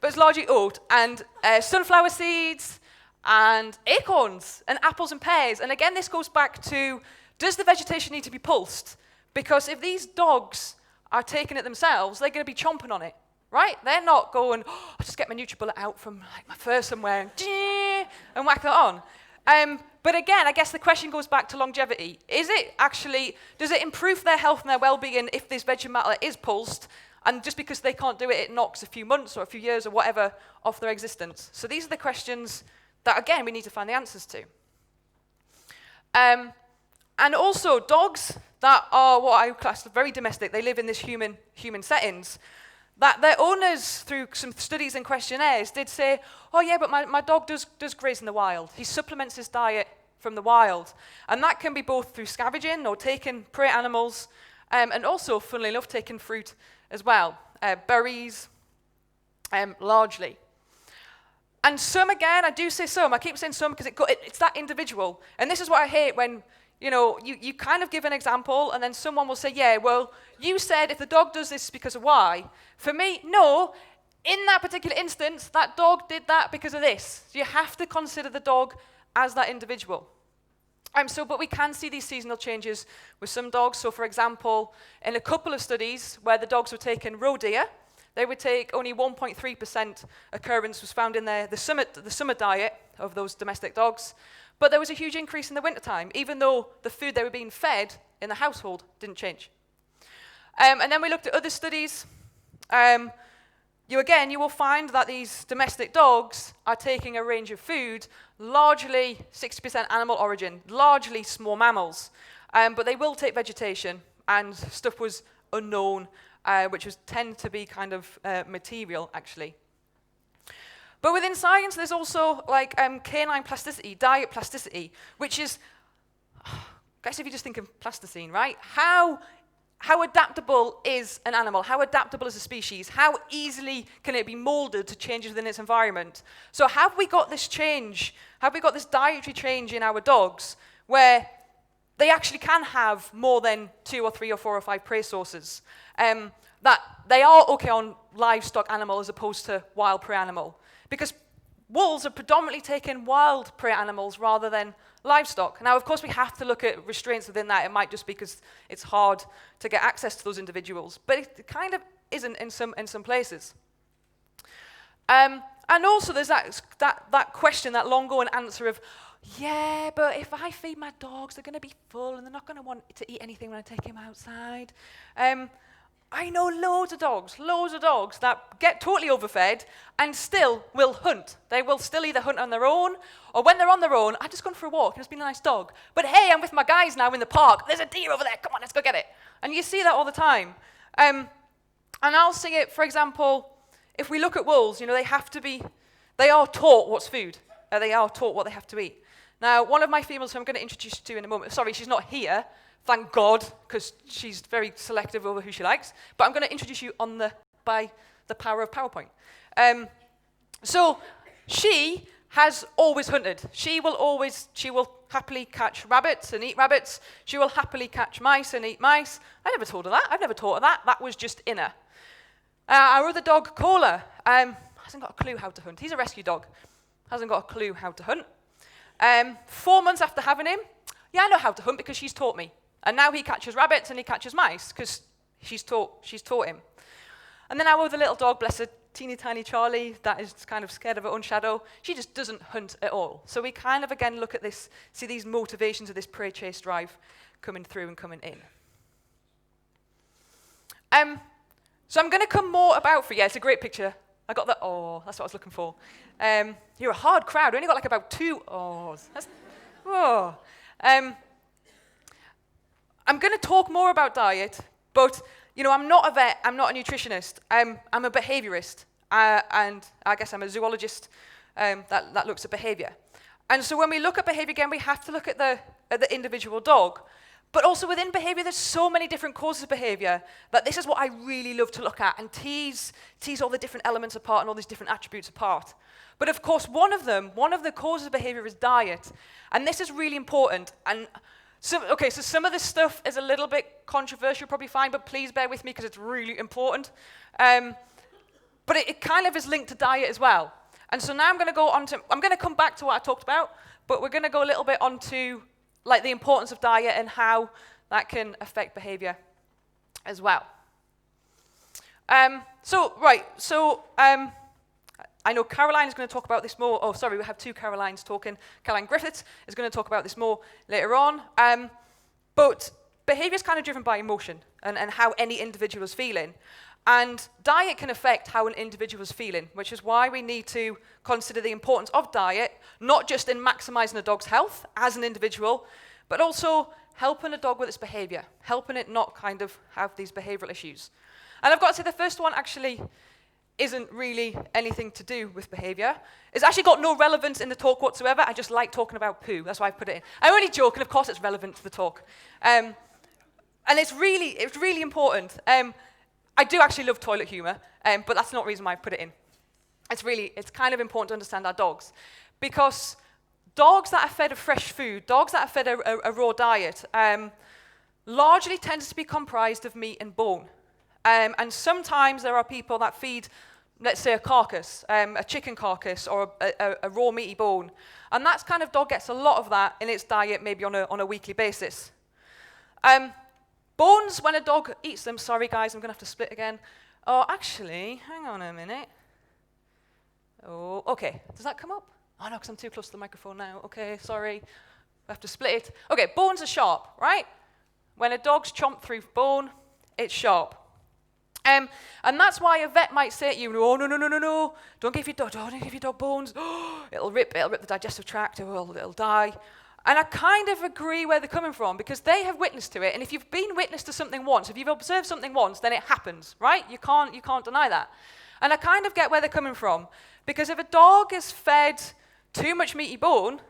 it's largely oat. And sunflower seeds, and acorns, and apples and pears. And again, this goes back to, does the vegetation need to be pulsed? Because if these dogs are taking it themselves, they're going to be chomping on it, right? They're not going, oh, I'll just get my NutriBullet out from like my fur somewhere and whack that on. But again, I guess the question goes back to longevity. Does it improve their health and their well-being if this vegetable matter is pulsed, and just because they can't do it, it knocks a few months or a few years or whatever off their existence? So these are the questions that, again, we need to find the answers to. And also, dogs that are what I class as very domestic, they live in this human settings, that their owners, through some studies and questionnaires, did say, oh yeah, but my dog does graze in the wild. He supplements his diet from the wild. And that can be both through scavenging or taking prey animals, and also, funnily enough, taking fruit as well, berries, largely. And some, again, I do say some, I keep saying some because it's that individual. And this is what I hate when, you kind of give an example and then someone will say, yeah, well, you said if the dog does this because of Y. For me, no, in that particular instance, that dog did that because of this. So you have to consider the dog as that individual. But we can see these seasonal changes with some dogs. So for example, in a couple of studies where the dogs were taking roe deer, they would take only 1.3% occurrence was found in the summer diet of those domestic dogs. But there was a huge increase in the wintertime, even though the food they were being fed in the household didn't change. And then we looked at other studies. You will find that these domestic dogs are taking a range of food, largely 60% animal origin, largely small mammals. But they will take vegetation, and stuff was unknown, which tend to be kind of material, actually. But within science, there's also like canine plasticity, diet plasticity, which is, guys, if you just think of plasticine, right? How adaptable is an animal? How adaptable is a species? How easily can it be molded to changes within its environment? So have we got this change? Have we got this dietary change in our dogs where they actually can have more than 2 or 3 or 4 or 5 prey sources? That they are okay on livestock animal as opposed to wild prey animal. Because wolves are predominantly taking wild prey animals rather than livestock. Now, of course, we have to look at restraints within that. It might just be because it's hard to get access to those individuals. But it kind of isn't in some places. And And also there's that question, that long-going answer of, yeah, but if I feed my dogs, they're going to be full and they're not going to want to eat anything when I take them outside. I know loads of dogs that get totally overfed and still will hunt. They will still either hunt on their own, or when they're on their own, I've just gone for a walk and it's been a nice dog. But hey, I'm with my guys now in the park. There's a deer over there. Come on, let's go get it. And you see that all the time. And I'll see it, for example, if we look at wolves, they are taught what's food. They are taught what they have to eat. Now, one of my females who I'm going to introduce you to in a moment, sorry, she's not here, thank God, because she's very selective over who she likes, but I'm going to introduce you by the power of PowerPoint. So she has always hunted. She will happily catch rabbits and eat rabbits. She will happily catch mice and eat mice. I never told her that. I've never taught her that. That was just in her. Our other dog, Cola, hasn't got a clue how to hunt. He's a rescue dog. Hasn't got a clue how to hunt. 4 months after having him, yeah, I know how to hunt because she's taught me. And now he catches rabbits and he catches mice because she's taught him. And then our other little dog, bless her, teeny tiny Charlie, that is kind of scared of her own shadow, she just doesn't hunt at all. So we kind of, again, look at this, see these motivations of this prey chase drive coming through and coming in. So I'm going to come more about, it's a great picture. I got that, oh, that's what I was looking for. You're a hard crowd. We only got like about 2 ohs. I'm going to talk more about diet, but I'm not a vet, I'm not a nutritionist. I'm a behaviorist, and I guess I'm a zoologist that looks at behavior. And so when we look at behavior again, we have to look at the individual dog. But also within behavior, there's so many different causes of behavior that this is what I really love to look at and tease all the different elements apart and all these different attributes apart. But of course, one of the causes of behavior is diet. And this is really important. And so some of this stuff is a little bit controversial, probably fine, but please bear with me because it's really important. But it kind of is linked to diet as well. And so now I'm going to come back to what I talked about, but we're going to go a little bit onto like the importance of diet and how that can affect behavior as well. I know Caroline is going to talk about this more. Oh, sorry, we have 2 Carolines talking. Caroline Griffiths is going to talk about this more later on. But behavior is kind of driven by emotion and how any individual is feeling. And diet can affect how an individual is feeling, which is why we need to consider the importance of diet, not just in maximizing a dog's health as an individual, but also helping a dog with its behavior, helping it not kind of have these behavioral issues. And I've got to say the first one actually isn't really anything to do with behavior. It's actually got no relevance in the talk whatsoever. I just like talking about poo. That's why I put it in. I'm only joking. Of course it's relevant to the talk. And it's really important. I do actually love toilet humor, but that's not the reason why I put it in. It's kind of important to understand our dogs. Because dogs that are fed a fresh food, dogs that are fed a raw diet, largely tends to be comprised of meat and bone. And sometimes there are people that feed, let's say, a carcass, a chicken carcass, or a raw meaty bone. And that's kind of, dog gets a lot of that in its diet, maybe on a weekly basis. Bones, when a dog eats them, sorry guys, I'm going to have to split again. Oh, actually, hang on a minute. Oh, okay, does that come up? Oh no, because I'm too close to the microphone now. Okay, sorry, I have to split it. Okay, bones are sharp, right? When a dog's chomped through bone, it's sharp. And that's why a vet might say to you, oh, no, don't give your dog bones. It'll rip the digestive tract, or it'll die. And I kind of agree where they're coming from, because they have witness to it. And if you've been witness to something once, if you've observed something once, then it happens, right? You can't deny that. And I kind of get where they're coming from, because if a dog is fed too much meaty bone,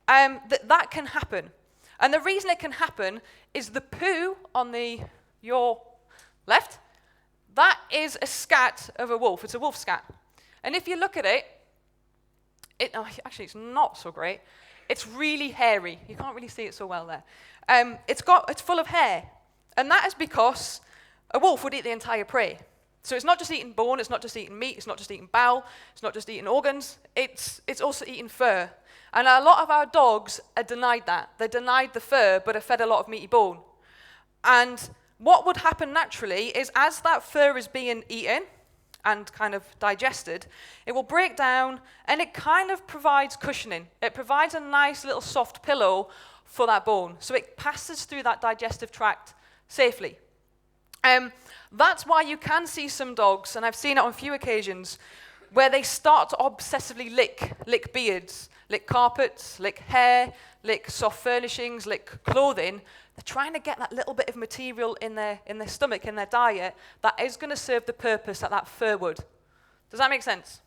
that can happen. And the reason it can happen is the poo on your left, that is a scat of a wolf. It's a wolf scat. And if you look at it, actually it's not so great. It's really hairy. You can't really see it so well there. It's full of hair. And that is because a wolf would eat the entire prey. So it's not just eating bone, it's not just eating meat, it's not just eating bowel, it's not just eating organs, it's also eating fur. And a lot of our dogs are denied that. They're denied the fur, but are fed a lot of meaty bone. And what would happen naturally is, as that fur is being eaten, and kind of digested, it will break down and it kind of provides cushioning. It provides a nice little soft pillow for that bone. So it passes through that digestive tract safely. That's why you can see some dogs, and I've seen it on a few occasions, where they start to obsessively lick beards, lick carpets, lick hair, lick soft furnishings, lick clothing. They're trying to get that little bit of material in their stomach, in their diet, that is going to serve the purpose that fur would. Does that make sense?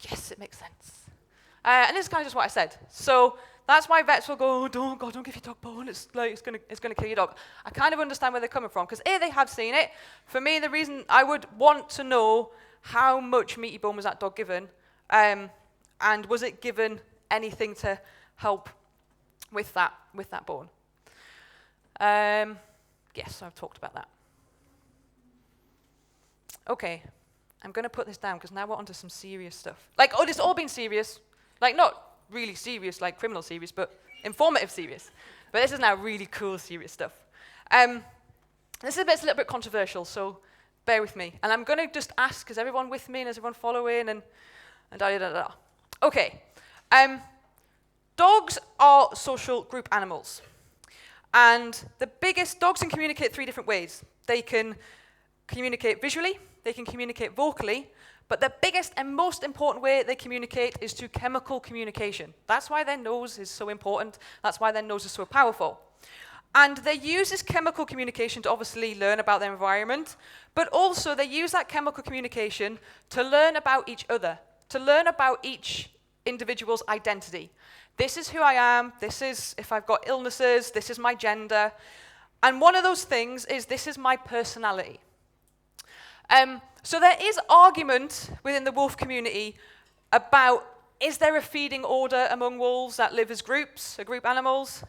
Yes, it makes sense. And this is kind of just what I said. So that's why vets will go, oh, don't give your dog bone, it's going to kill your dog. I kind of understand where they're coming from, because A, they have seen it. For me, the reason I would want to know how much meaty bone was that dog given, and was it given anything to help with that bone. Yes, I've talked about that. Okay, I'm going to put this down, because now we're onto some serious stuff. Like, it's all been serious. Like, not really serious, like criminal serious, but informative serious. But this is now really cool, serious stuff. This is a little bit controversial, so bear with me. And I'm going to just ask, is everyone with me, and is everyone following, and da-da-da-da. Okay. Dogs are social group animals. And dogs can communicate 3 different ways. They can communicate visually, they can communicate vocally, but the biggest and most important way they communicate is through chemical communication. That's why their nose is so important. That's why their nose is so powerful. And they use this chemical communication to obviously learn about their environment, but also they use that chemical communication to learn about each other, to learn about each individual's identity. This is who I am, this is if I've got illnesses, this is my gender. And one of those things is this is my personality. So there is argument within the wolf community about, is there a feeding order among wolves that live as groups, group animals,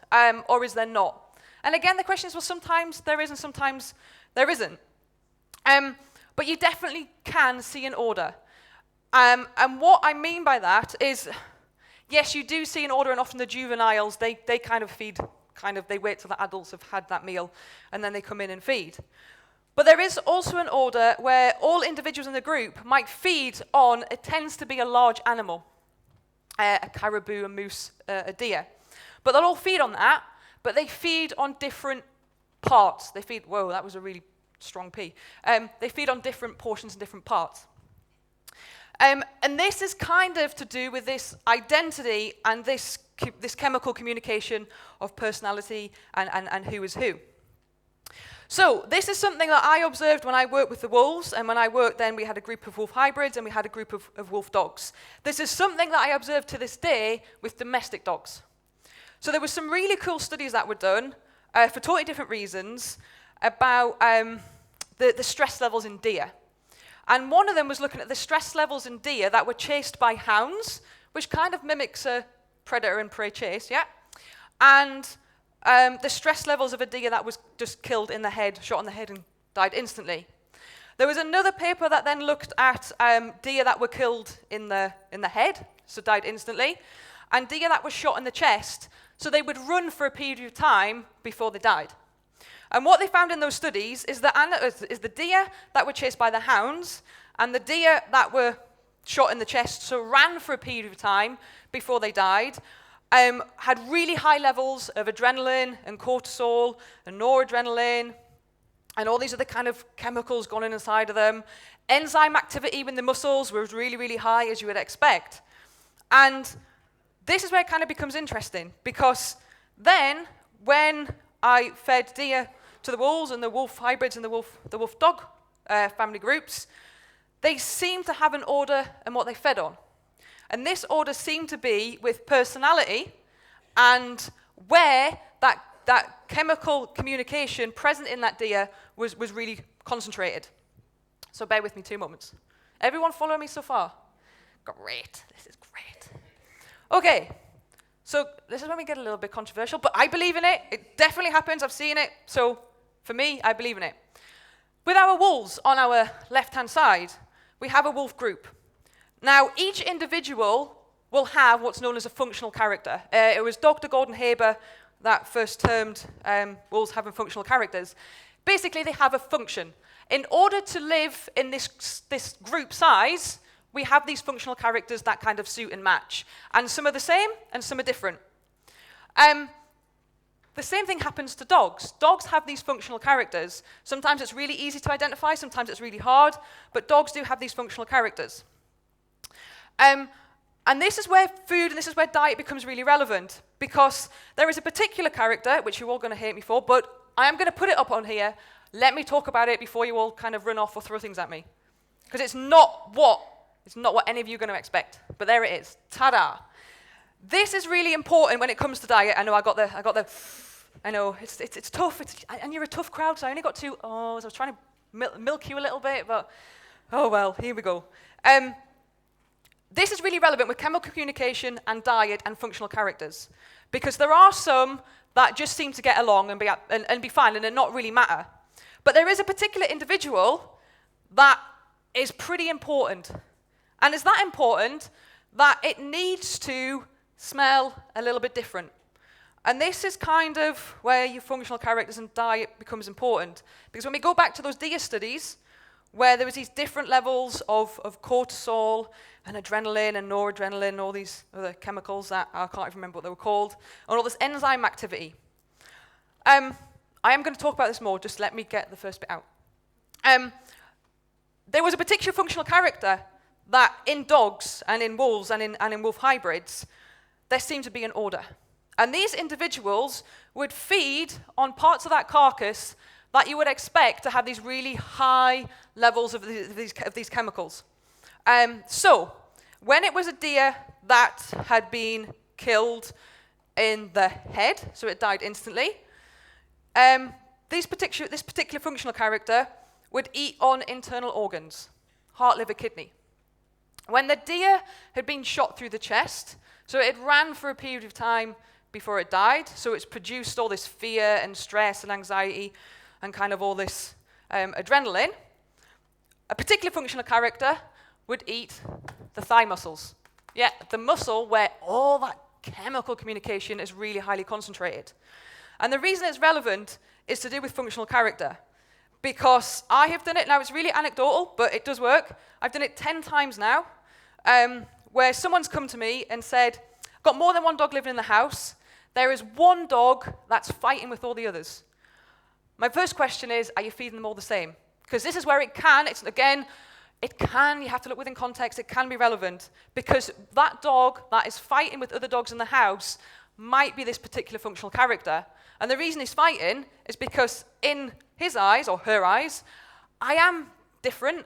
or is there not? And again, the question is, well, sometimes there is and sometimes there isn't. But you definitely can see an order. And what I mean by that is, yes, you do see an order, and often the juveniles, they kind of feed, they wait till the adults have had that meal, and then they come in and feed. But there is also an order where all individuals in the group might feed on, it tends to be a large animal, a caribou, a moose, a deer. But they'll all feed on that, but they feed on different parts. They feed, whoa, that was a really strong P. They feed on different portions and different parts. And this is kind of to do with this identity and this chemical communication of personality and who is who. So this is something that I observed when I worked with the wolves, and when I worked then we had a group of wolf hybrids and we had a group of wolf dogs. This is something that I observed to this day with domestic dogs. So there were some really cool studies that were done for totally different reasons about the stress levels in deer. And one of them was looking at the stress levels in deer that were chased by hounds, which kind of mimics a predator and prey chase, yeah? And the stress levels of a deer that was just killed in the head, shot in the head and died instantly. There was another paper that then looked at deer that were killed in the head, so died instantly, and deer that were shot in the chest, so they would run for a period of time before they died. And what they found in those studies is the deer that were chased by the hounds and the deer that were shot in the chest, so ran for a period of time before they died, had really high levels of adrenaline and cortisol and noradrenaline and all these other kind of chemicals going in inside of them. Enzyme activity in the muscles was really, really high, as you would expect. And this is where it kind of becomes interesting, because then when I fed deer to the wolves and the wolf hybrids and the wolf dog family groups, they seemed to have an order in what they fed on. And this order seemed to be with personality and where that chemical communication present in that deer was really concentrated. So bear with me 2 moments. Everyone follow me so far? Great, this is great. Okay, so this is when we get a little bit controversial, but I believe in it. It definitely happens, I've seen it. So for me, I believe in it. With our wolves on our left-hand side, we have a wolf group. Now, each individual will have what's known as a functional character. It was Dr. Gordon Haber that first termed wolves having functional characters, basically they have a function. In order to live in this group size, we have these functional characters that kind of suit and match. And some are the same, and some are different. The same thing happens to dogs. Dogs have these functional characters. Sometimes it's really easy to identify, sometimes it's really hard, but dogs do have these functional characters. And this is where food and this is where diet becomes really relevant, because there is a particular character, which you're all going to hate me for, but I am going to put it up on here. Let me talk about it before you all kind of run off or throw things at me. Because it's not what any of you are going to expect. But there it is. Ta-da. This is really important when it comes to diet. I know I know, it's tough. And you're a tough crowd, so I only got two. Oh, so I was trying to milk you a little bit, but oh well, here we go. This is really relevant with chemical communication and diet and functional characters, because there are some that just seem to get along and be fine and not really matter. But there is a particular individual that is pretty important. And it's that important that it needs to smell a little bit different. And this is kind of where your functional characters and diet becomes important. Because when we go back to those deer studies, where there was these different levels of cortisol and adrenaline and noradrenaline and all these other chemicals that I can't even remember what they were called, and all this enzyme activity. I am going to talk about this more, just let me get the first bit out. There was a particular functional character that in dogs and in wolves and in wolf hybrids, there seemed to be an order. And these individuals would feed on parts of that carcass that you would expect to have these really high levels of these chemicals. So, when it was a deer that had been killed in the head, so it died instantly, this particular functional character would eat on internal organs, heart, liver, kidney. When the deer had been shot through the chest, so it ran for a period of time before it died, so it's produced all this fear and stress and anxiety and kind of all this adrenaline, a particular functional character would eat the thigh muscles. Yeah, the muscle where all that chemical communication is really highly concentrated. And the reason it's relevant is to do with functional character. Because I have done it, now it's really anecdotal, but it does work. I've done it 10 times now, where someone's come to me and said, got more than one dog living in the house, there is one dog that's fighting with all the others. My first question is, are you feeding them all the same? Because this is where it can, you have to look within context, it can be relevant, because that dog that is fighting with other dogs in the house might be this particular functional character. And the reason he's fighting is because in his eyes, or her eyes, I am different,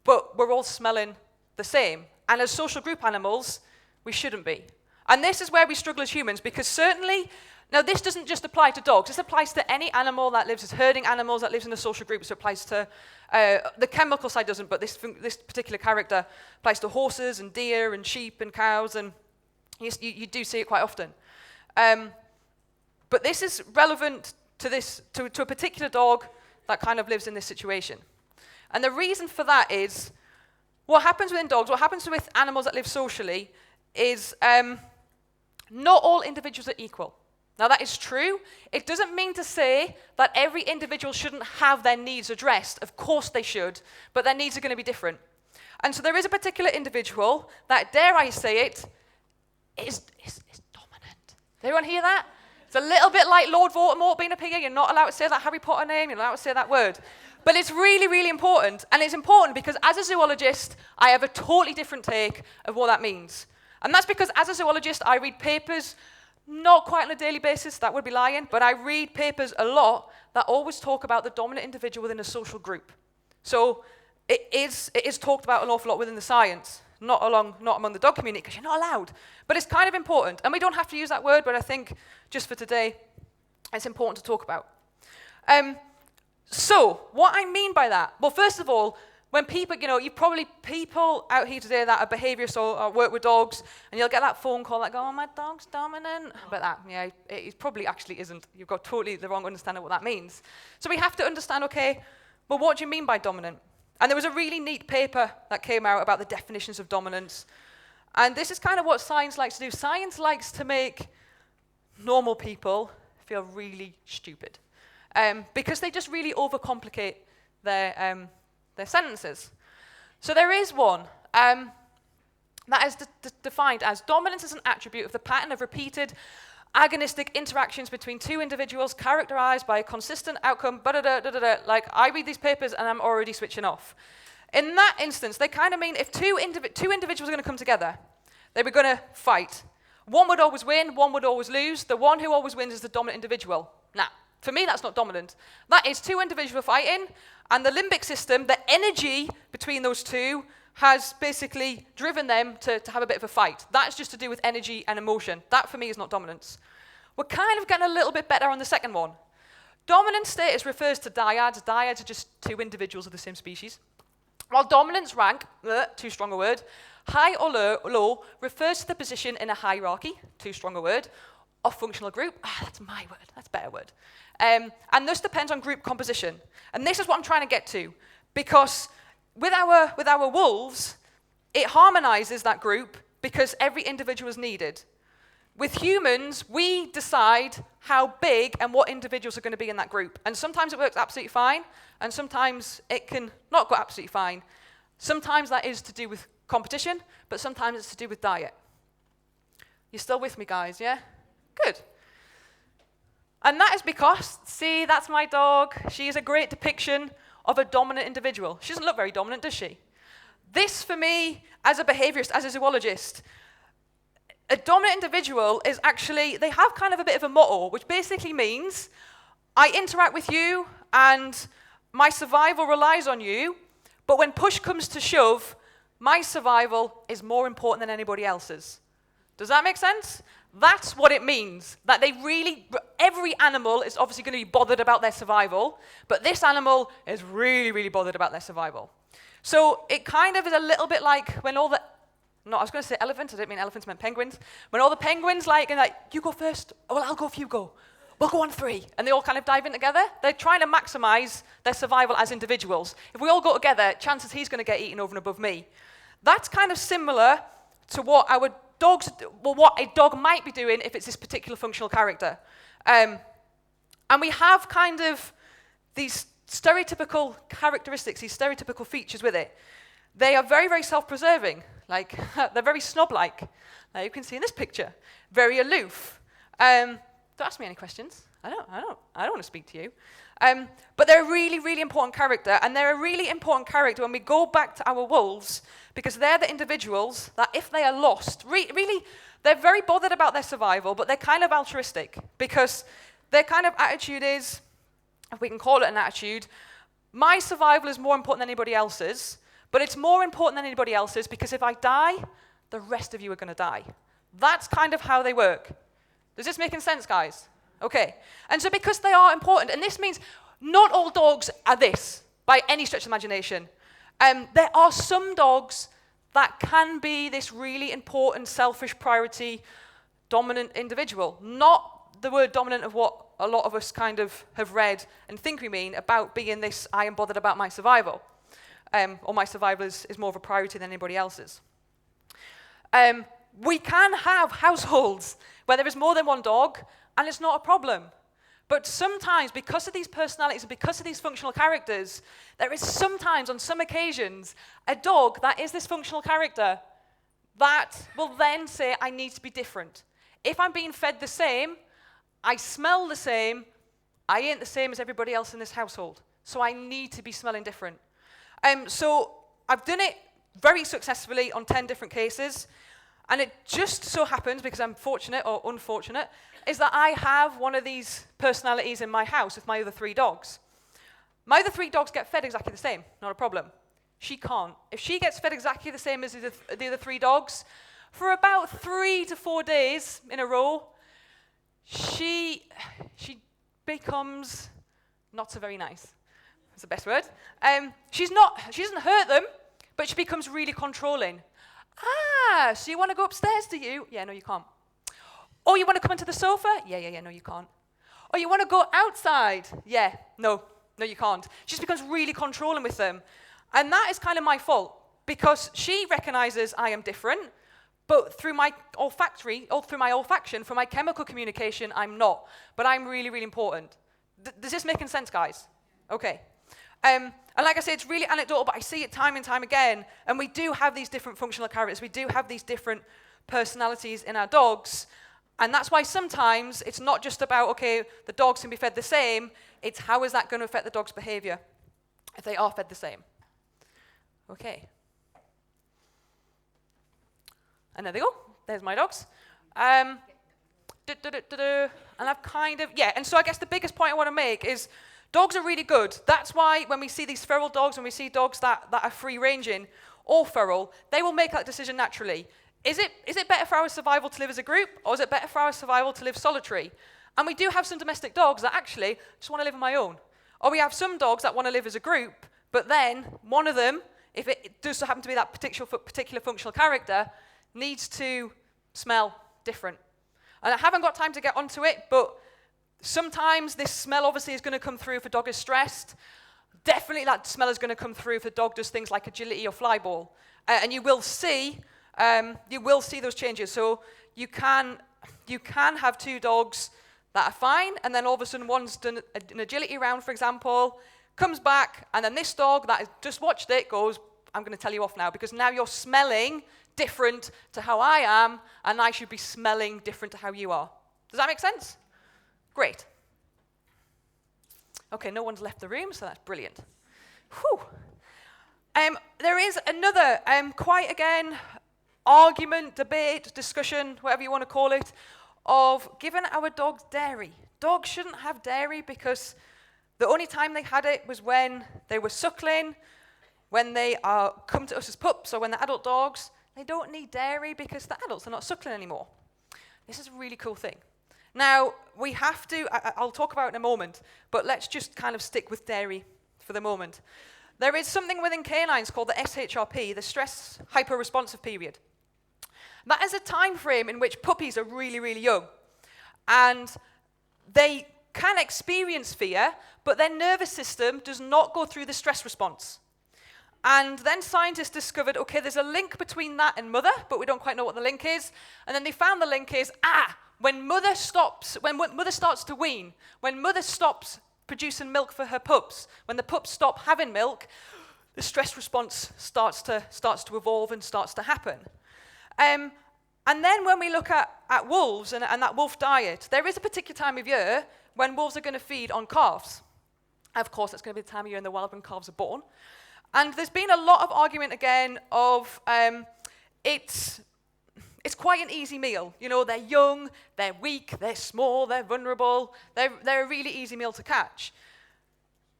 but we're all smelling the same. And as social group animals, we shouldn't be. And this is where we struggle as humans, because certainly, now this doesn't just apply to dogs, this applies to any animal that lives as herding animals, that lives in a social group, so it applies to, the chemical side doesn't, but this particular character applies to horses and deer and sheep and cows, and you do see it quite often. But this is relevant to a particular dog that kind of lives in this situation. And the reason for that is, what happens within dogs, what happens with animals that live socially, is not all individuals are equal. Now that is true. It doesn't mean to say that every individual shouldn't have their needs addressed. Of course they should, but their needs are going to be different. And so there is a particular individual that, dare I say it, is dominant. Did everyone hear that? It's a little bit like Lord Voldemort being up here. You're not allowed to say that Harry Potter name. You're not allowed to say that word. But it's really, really important. And it's important because as a zoologist, I have a totally different take of what that means. And that's because as a zoologist, I read papers, not quite on a daily basis, that would be lying, but I read papers a lot that always talk about the dominant individual within a social group. So it is talked about an awful lot within the science, not among the dog community, because you're not allowed. But it's kind of important. And we don't have to use that word, but I think just for today, it's important to talk about. So what I mean by that, well, first of all, when people, you probably people out here today that are behaviorists or work with dogs, and you'll get that phone call like, oh, my dog's dominant. But that, it probably actually isn't. You've got totally the wrong understanding of what that means. So we have to understand, okay, well, what do you mean by dominant? And there was a really neat paper that came out about the definitions of dominance. And this is kind of what science likes to do. Science likes to make normal people feel really stupid because they just really overcomplicate their sentences. So there is one that is defined as dominance as an attribute of the pattern of repeated agonistic interactions between two individuals characterized by a consistent outcome, like I read these papers and I'm already switching off. In that instance, they kind of mean if two individuals are going to come together, they were going to fight. One would always win, one would always lose. The one who always wins is the dominant individual. Now, for me, that's not dominant. That is two individuals fighting, and the limbic system, the energy between those two, has basically driven them to have a bit of a fight. That's just to do with energy and emotion. That, for me, is not dominance. We're kind of getting a little bit better on the second one. Dominant status refers to dyads. Dyads are just two individuals of the same species. While dominance rank, too strong a word, high or low refers to the position in a hierarchy, too strong a word, of functional group. That's my word, that's a better word. And thus depends on group composition. And this is what I'm trying to get to, because with our wolves, it harmonizes that group because every individual is needed. With humans, we decide how big and what individuals are going to be in that group. And sometimes it works absolutely fine, and sometimes it can not go absolutely fine. Sometimes that is to do with competition, but sometimes it's to do with diet. You're still with me, guys, yeah? Good. And that is because, see, that's my dog. She is a great depiction of a dominant individual. She doesn't look very dominant, does she? This, for me, as a behaviorist, as a zoologist, a dominant individual is actually, they have kind of a bit of a motto, which basically means I interact with you and my survival relies on you, but when push comes to shove, my survival is more important than anybody else's. Does that make sense? That's what it means. That they really, every animal is obviously going to be bothered about their survival, but this animal is really, really bothered about their survival. So it kind of is a little bit like when all the, no, I was going to say elephants, I didn't mean elephants, I meant penguins. When all the penguins you go first, oh, well, I'll go if you go. We'll go on three. And they all kind of dive in together. They're trying to maximize their survival as individuals. If we all go together, chances he's going to get eaten over and above me. That's kind of similar to what our dogs, well, what a dog might be doing if it's this particular functional character. And we have kind of these stereotypical characteristics, these stereotypical features with it. They are very, very self-preserving. Like, they're very snob-like. Now you can see in this picture. Very aloof. Don't ask me any questions. I don't want to speak to you. But they're a really, really important character, and they're a really important character when we go back to our wolves, because they're the individuals that if they are lost, really, they're very bothered about their survival, but they're kind of altruistic, because their kind of attitude is, if we can call it an attitude, my survival is more important than anybody else's, but it's more important than anybody else's because if I die, the rest of you are going to die. That's kind of how they work. Does this make sense, guys? Okay. And so because they are important, and this means not all dogs are this, by any stretch of imagination. There are some dogs that can be this really important, selfish, priority, dominant individual. Not the word dominant of what a lot of us kind of have read and think we mean about being this, I am bothered about my survival. Or my survival is more of a priority than anybody else's. We can have households where there is more than one dog, and it's not a problem. But sometimes, because of these personalities and because of these functional characters, there is sometimes, on some occasions, a dog that is this functional character that will then say, I need to be different. If I'm being fed the same, I smell the same, I ain't the same as everybody else in this household. So I need to be smelling different. So I've done it very successfully on 10 different cases. And it just so happens, because I'm fortunate or unfortunate, is that I have one of these personalities in my house with my other 3 dogs. My other 3 dogs get fed exactly the same, not a problem. She can't. If she gets fed exactly the same as the other 3 dogs, for about 3 to 4 days in a row, she becomes not so very nice. That's the best word. She doesn't hurt them, but she becomes really controlling. So you want to go upstairs, do you? Yeah, no, you can't. Oh, you want to come onto the sofa? Yeah, no, you can't. Oh, you want to go outside? Yeah, no, you can't. She just becomes really controlling with them. And that is kind of my fault, because she recognizes I am different, but through my olfaction, from my chemical communication, I'm not. But I'm really, really important. Does this make sense, guys? Okay. And like I say, it's really anecdotal, but I see it time and time again. And we do have these different functional characters. We do have these different personalities in our dogs. And that's why sometimes it's not just about, okay, the dogs can be fed the same. It's how is that going to affect the dog's behavior if they are fed the same. Okay. And there they go. There's my dogs. And I've kind of, and so I guess the biggest point I want to make is dogs are really good. That's why when we see these feral dogs, when we see dogs that are free-ranging or feral, they will make that decision naturally. Is it better for our survival to live as a group, or is it better for our survival to live solitary? And we do have some domestic dogs that actually just want to live on my own. Or we have some dogs that want to live as a group, but then one of them, if it does happen to be that particular functional character, needs to smell different. And I haven't got time to get onto it, but sometimes this smell obviously is going to come through if a dog is stressed. Definitely that smell is going to come through if the dog does things like agility or fly ball. And you will see those changes. So you can have two dogs that are fine, and then all of a sudden one's done an agility round, for example, comes back, and then this dog that has just watched it goes, I'm going to tell you off now, because now you're smelling different to how I am, and I should be smelling different to how you are. Does that make sense? Great. Okay, no one's left the room, so that's brilliant. Whew. There is another, quite again, argument, debate, discussion, whatever you want to call it, of giving our dogs dairy. Dogs shouldn't have dairy because the only time they had it was when they were suckling, when they come to us as pups, or when they're adult dogs. They don't need dairy because the adults are not suckling anymore. This is a really cool thing. Now, we have to, I'll talk about it in a moment, but let's just kind of stick with dairy for the moment. There is something within canines called the SHRP, the stress hyper-responsive period. That is a time frame in which puppies are really, really young. And they can experience fear, but their nervous system does not go through the stress response. And then scientists discovered, okay, there's a link between that and mother, but we don't quite know what the link is. And then they found the link is, when mother starts to wean, when mother stops producing milk for her pups, when the pups stop having milk, the stress response starts to evolve and starts to happen. And then when we look at wolves and that wolf diet, there is a particular time of year when wolves are going to feed on calves. Of course, that's going to be the time of year in the wild when calves are born. And there's been a lot of argument again of it's quite an easy meal. You know, they're young, they're weak, they're small, they're vulnerable. They're a really easy meal to catch.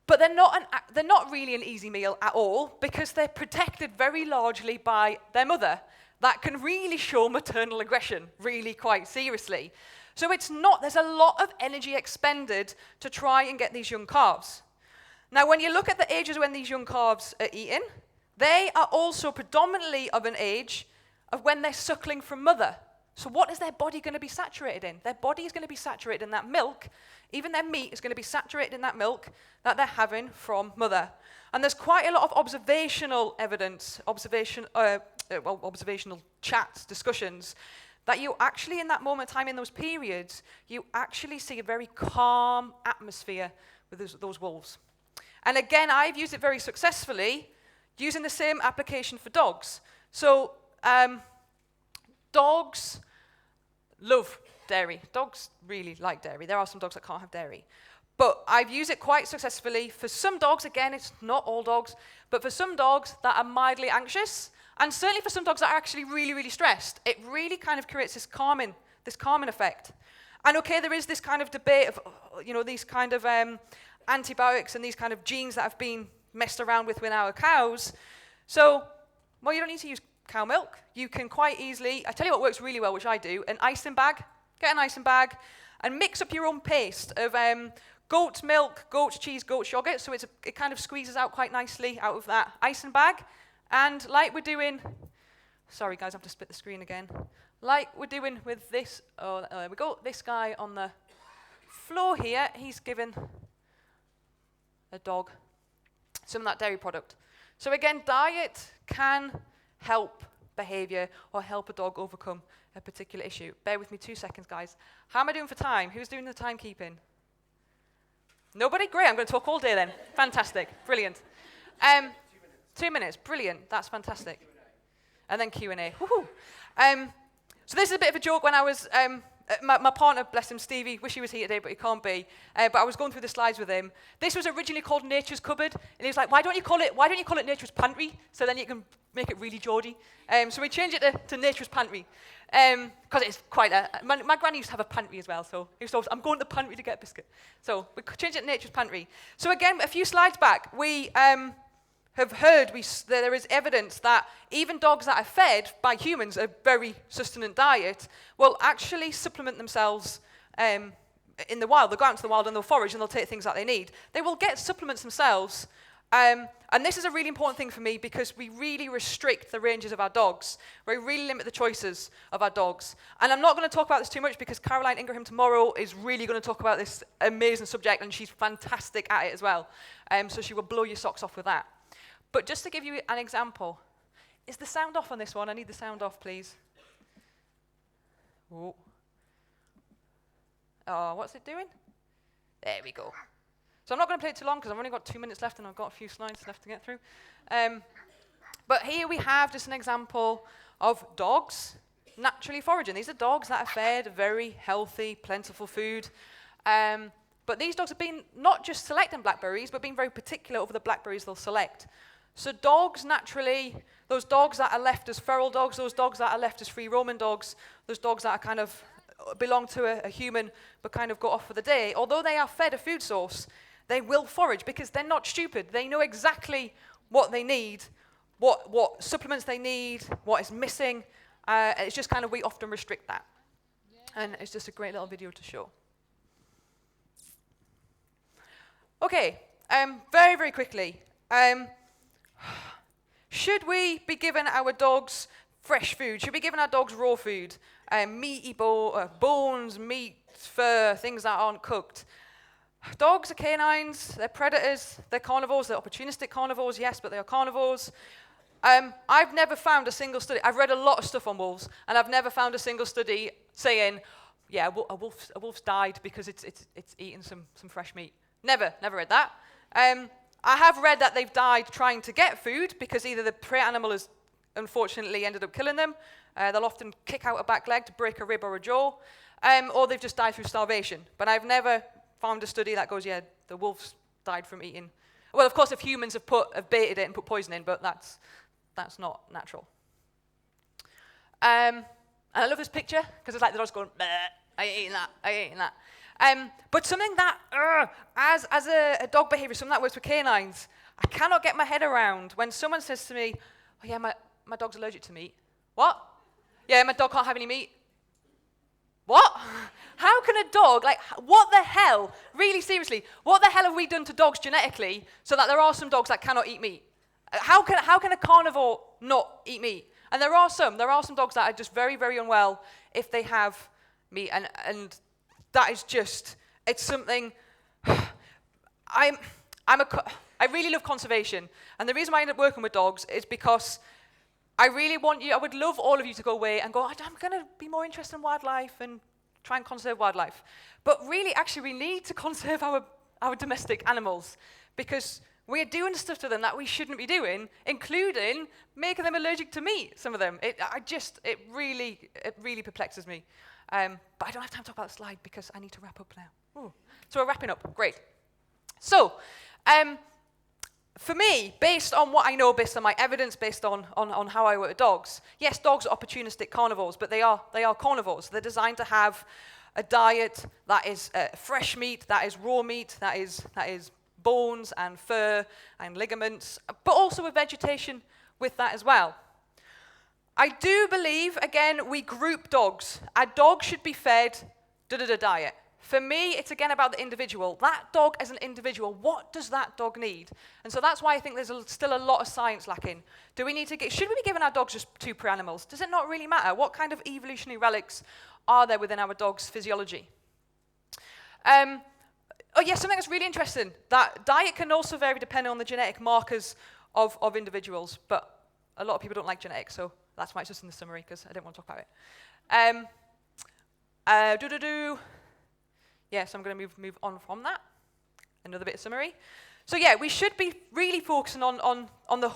But they're not really an easy meal at all because they're protected very largely by their mother. That can really show maternal aggression really quite seriously. So there's a lot of energy expended to try and get these young calves. Now, when you look at the ages when these young calves are eating, they are also predominantly of an age of when they're suckling from mother. So what is their body going to be saturated in? Their body is going to be saturated in that milk. Even their meat is going to be saturated in that milk that they're having from mother. And there's quite a lot of observational evidence, observational chats, discussions, that you actually, in that moment in time, in those periods, you actually see a very calm atmosphere with those wolves. And again, I've used it very successfully using the same application for dogs. So dogs love dairy. Dogs really like dairy. There are some dogs that can't have dairy. But I've used it quite successfully for some dogs. Again, it's not all dogs, but for some dogs that are mildly anxious, and certainly for some dogs that are actually really, really stressed. It really kind of creates this calming effect. And okay, there is this kind of debate of, these kind of antibiotics and these kind of genes that have been messed around with our cows. So, you don't need to use cow milk. You can quite easily, I tell you what works really well, which I do, an icing bag. Get an icing bag and mix up your own paste of goat's milk, goat's cheese, goat's yogurt, so it kind of squeezes out quite nicely out of that icing bag. And like we're doing, sorry guys, I have to split the screen again. Like we're doing with this, there we go, this guy on the floor here, he's given a dog some of that dairy product. So again, diet can help behavior or help a dog overcome a particular issue. Bear with me 2 seconds, guys. How am I doing for time? Who's doing the timekeeping? Nobody? Great, I'm going to talk all day then. Fantastic, brilliant. 2 minutes, brilliant, that's fantastic. And then Q&A. Woohoo! So this is a bit of a joke. When I was, my partner, bless him, Stevie, wish he was here today, but he can't be. But I was going through the slides with him. This was originally called Nature's Cupboard, and he was like, why don't you call it Nature's Pantry? So then you can make it really Geordie. So we changed it to Nature's Pantry. Because it's quite my granny used to have a pantry as well, so he was always, I'm going to the pantry to get a biscuit. So we changed it to Nature's Pantry. So again, a few slides back, we have heard there is evidence that even dogs that are fed by humans a very sustenance diet will actually supplement themselves in the wild. They'll go out into the wild and they'll forage and they'll take things that they need. They will get supplements themselves. And this is a really important thing for me because we really restrict the ranges of our dogs. We really limit the choices of our dogs. And I'm not going to talk about this too much because Caroline Ingraham tomorrow is really going to talk about this amazing subject, and she's fantastic at it as well. So she will blow your socks off with that. But just to give you an example, is the sound off on this one? I need the sound off, please. Oh, what's it doing? There we go. So I'm not going to play it too long because I've only got 2 minutes left and I've got a few slides left to get through. But here we have just an example of dogs naturally foraging. These are dogs that are fed very healthy, plentiful food. But these dogs have been not just selecting blackberries, but being very particular over the blackberries they'll select. So dogs naturally, those dogs that are left as feral dogs, those dogs that are left as free roaming dogs, those dogs that are kind of belong to a human but kind of go off for the day, although they are fed a food source, they will forage because they're not stupid. They know exactly what they need, what supplements they need, what is missing. It's just kind of, we often restrict that. And it's just a great little video to show. Okay, very, very quickly. Should we be giving our dogs fresh food? Should we be giving our dogs raw food? Meaty bones, meat, fur, things that aren't cooked. Dogs are canines, they're predators, they're carnivores, they're opportunistic carnivores, yes, but they are carnivores. I've never found a single study, I've read a lot of stuff on wolves, and I've never found a single study saying, yeah, a wolf's died because it's eaten some fresh meat. Never read that. I have read that they've died trying to get food because either the prey animal has unfortunately ended up killing them, they'll often kick out a back leg to break a rib or a jaw, or they've just died through starvation. But I've never found a study that goes, yeah, the wolves died from eating. Well, of course, if humans have baited it and put poison in, but that's not natural. And I love this picture because it's like the dog's going, I ain't eating that. But something that, as a dog behavior, something that works for canines, I cannot get my head around when someone says to me, oh yeah, my dog's allergic to meat. What? Yeah, my dog can't have any meat. What? How can a dog, like, what the hell, really seriously, what the hell have we done to dogs genetically so that there are some dogs that cannot eat meat? How can a carnivore not eat meat? And there are some dogs that are just very, very unwell if they have meat, and that is just, it's something, I really love conservation, and the reason why I end up working with dogs is because I would love all of you to go away and go, I'm going to be more interested in wildlife and try and conserve wildlife. But really, actually, we need to conserve our domestic animals because we're doing stuff to them that we shouldn't be doing, including making them allergic to meat, some of them. It really perplexes me. But I don't have time to talk about the slide because I need to wrap up now. Ooh. So we're wrapping up. Great. So, for me, based on what I know, based on my evidence, based on how I work with dogs, yes, dogs are opportunistic carnivores, but they are carnivores. They're designed to have a diet that is fresh meat, that is raw meat, that is bones and fur and ligaments, but also with vegetation with that as well. I do believe, again, we group dogs. A dog should be fed diet. For me, it's again about the individual. That dog as an individual, what does that dog need? And so that's why I think there's still a lot of science lacking. Should we be giving our dogs just two prey animals? Does it not really matter? What kind of evolutionary relics are there within our dog's physiology? Something that's really interesting, that diet can also vary depending on the genetic markers of individuals, but a lot of people don't like genetics, so That's why it's just in the summary, because I didn't want to talk about it. Yeah, so I'm going to move on from that. Another bit of summary. So yeah, we should be really focusing on the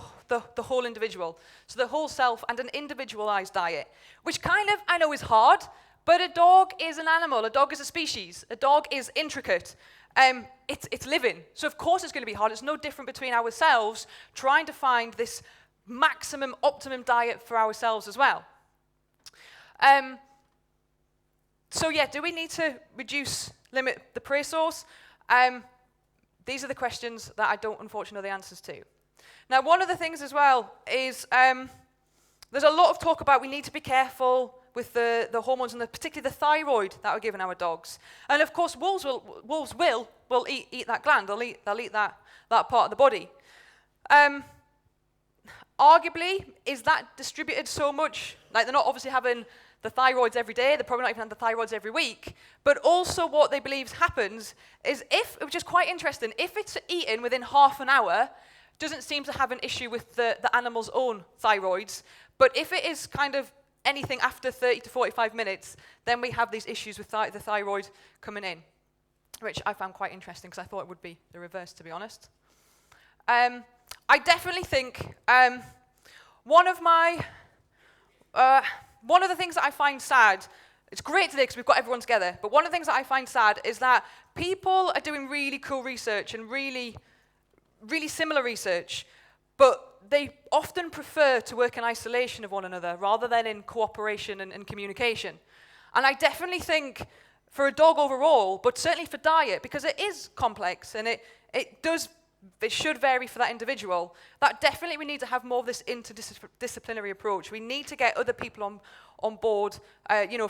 whole individual. So the whole self and an individualized diet, which kind of, I know is hard, but a dog is an animal, a dog is a species, a dog is intricate. It's living. So of course it's going to be hard. It's no different between ourselves trying to find this maximum, optimum diet for ourselves as well. So yeah, do we need to limit the prey source? These are the questions that I don't unfortunately know the answers to. Now, one of the things as well is there's a lot of talk about we need to be careful with the hormones and particularly the thyroid that we're giving our dogs. And of course, wolves will eat that gland. They'll eat that part of the body. Arguably, is that distributed so much? Like, they're not obviously having the thyroids every day, they're probably not even having the thyroids every week, but also what they believe happens is which is quite interesting, if it's eaten within half an hour, doesn't seem to have an issue with the animal's own thyroids, but if it is kind of anything after 30 to 45 minutes, then we have these issues with the thyroid coming in, which I found quite interesting because I thought it would be the reverse, to be honest. I definitely think one of the things that I find sad, it's great today because we've got everyone together, but one of the things that I find sad is that people are doing really cool research and really, really similar research, but they often prefer to work in isolation of one another rather than in cooperation and communication. And I definitely think for a dog overall, but certainly for diet, because it is complex and it should vary for that individual, that definitely we need to have more of this interdisciplinary approach. We need to get other people on board,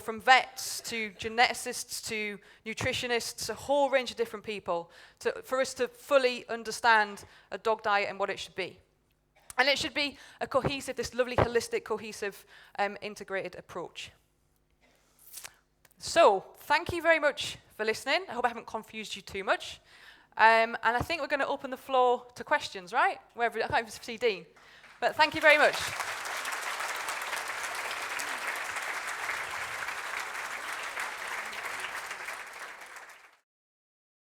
from vets to geneticists to nutritionists, a whole range of different people, for us to fully understand a dog diet and what it should be. And it should be a cohesive, this lovely, holistic, cohesive, integrated approach. So, thank you very much for listening. I hope I haven't confused you too much. And I think we're going to open the floor to questions, right? I can't even see Dean. But thank you very much.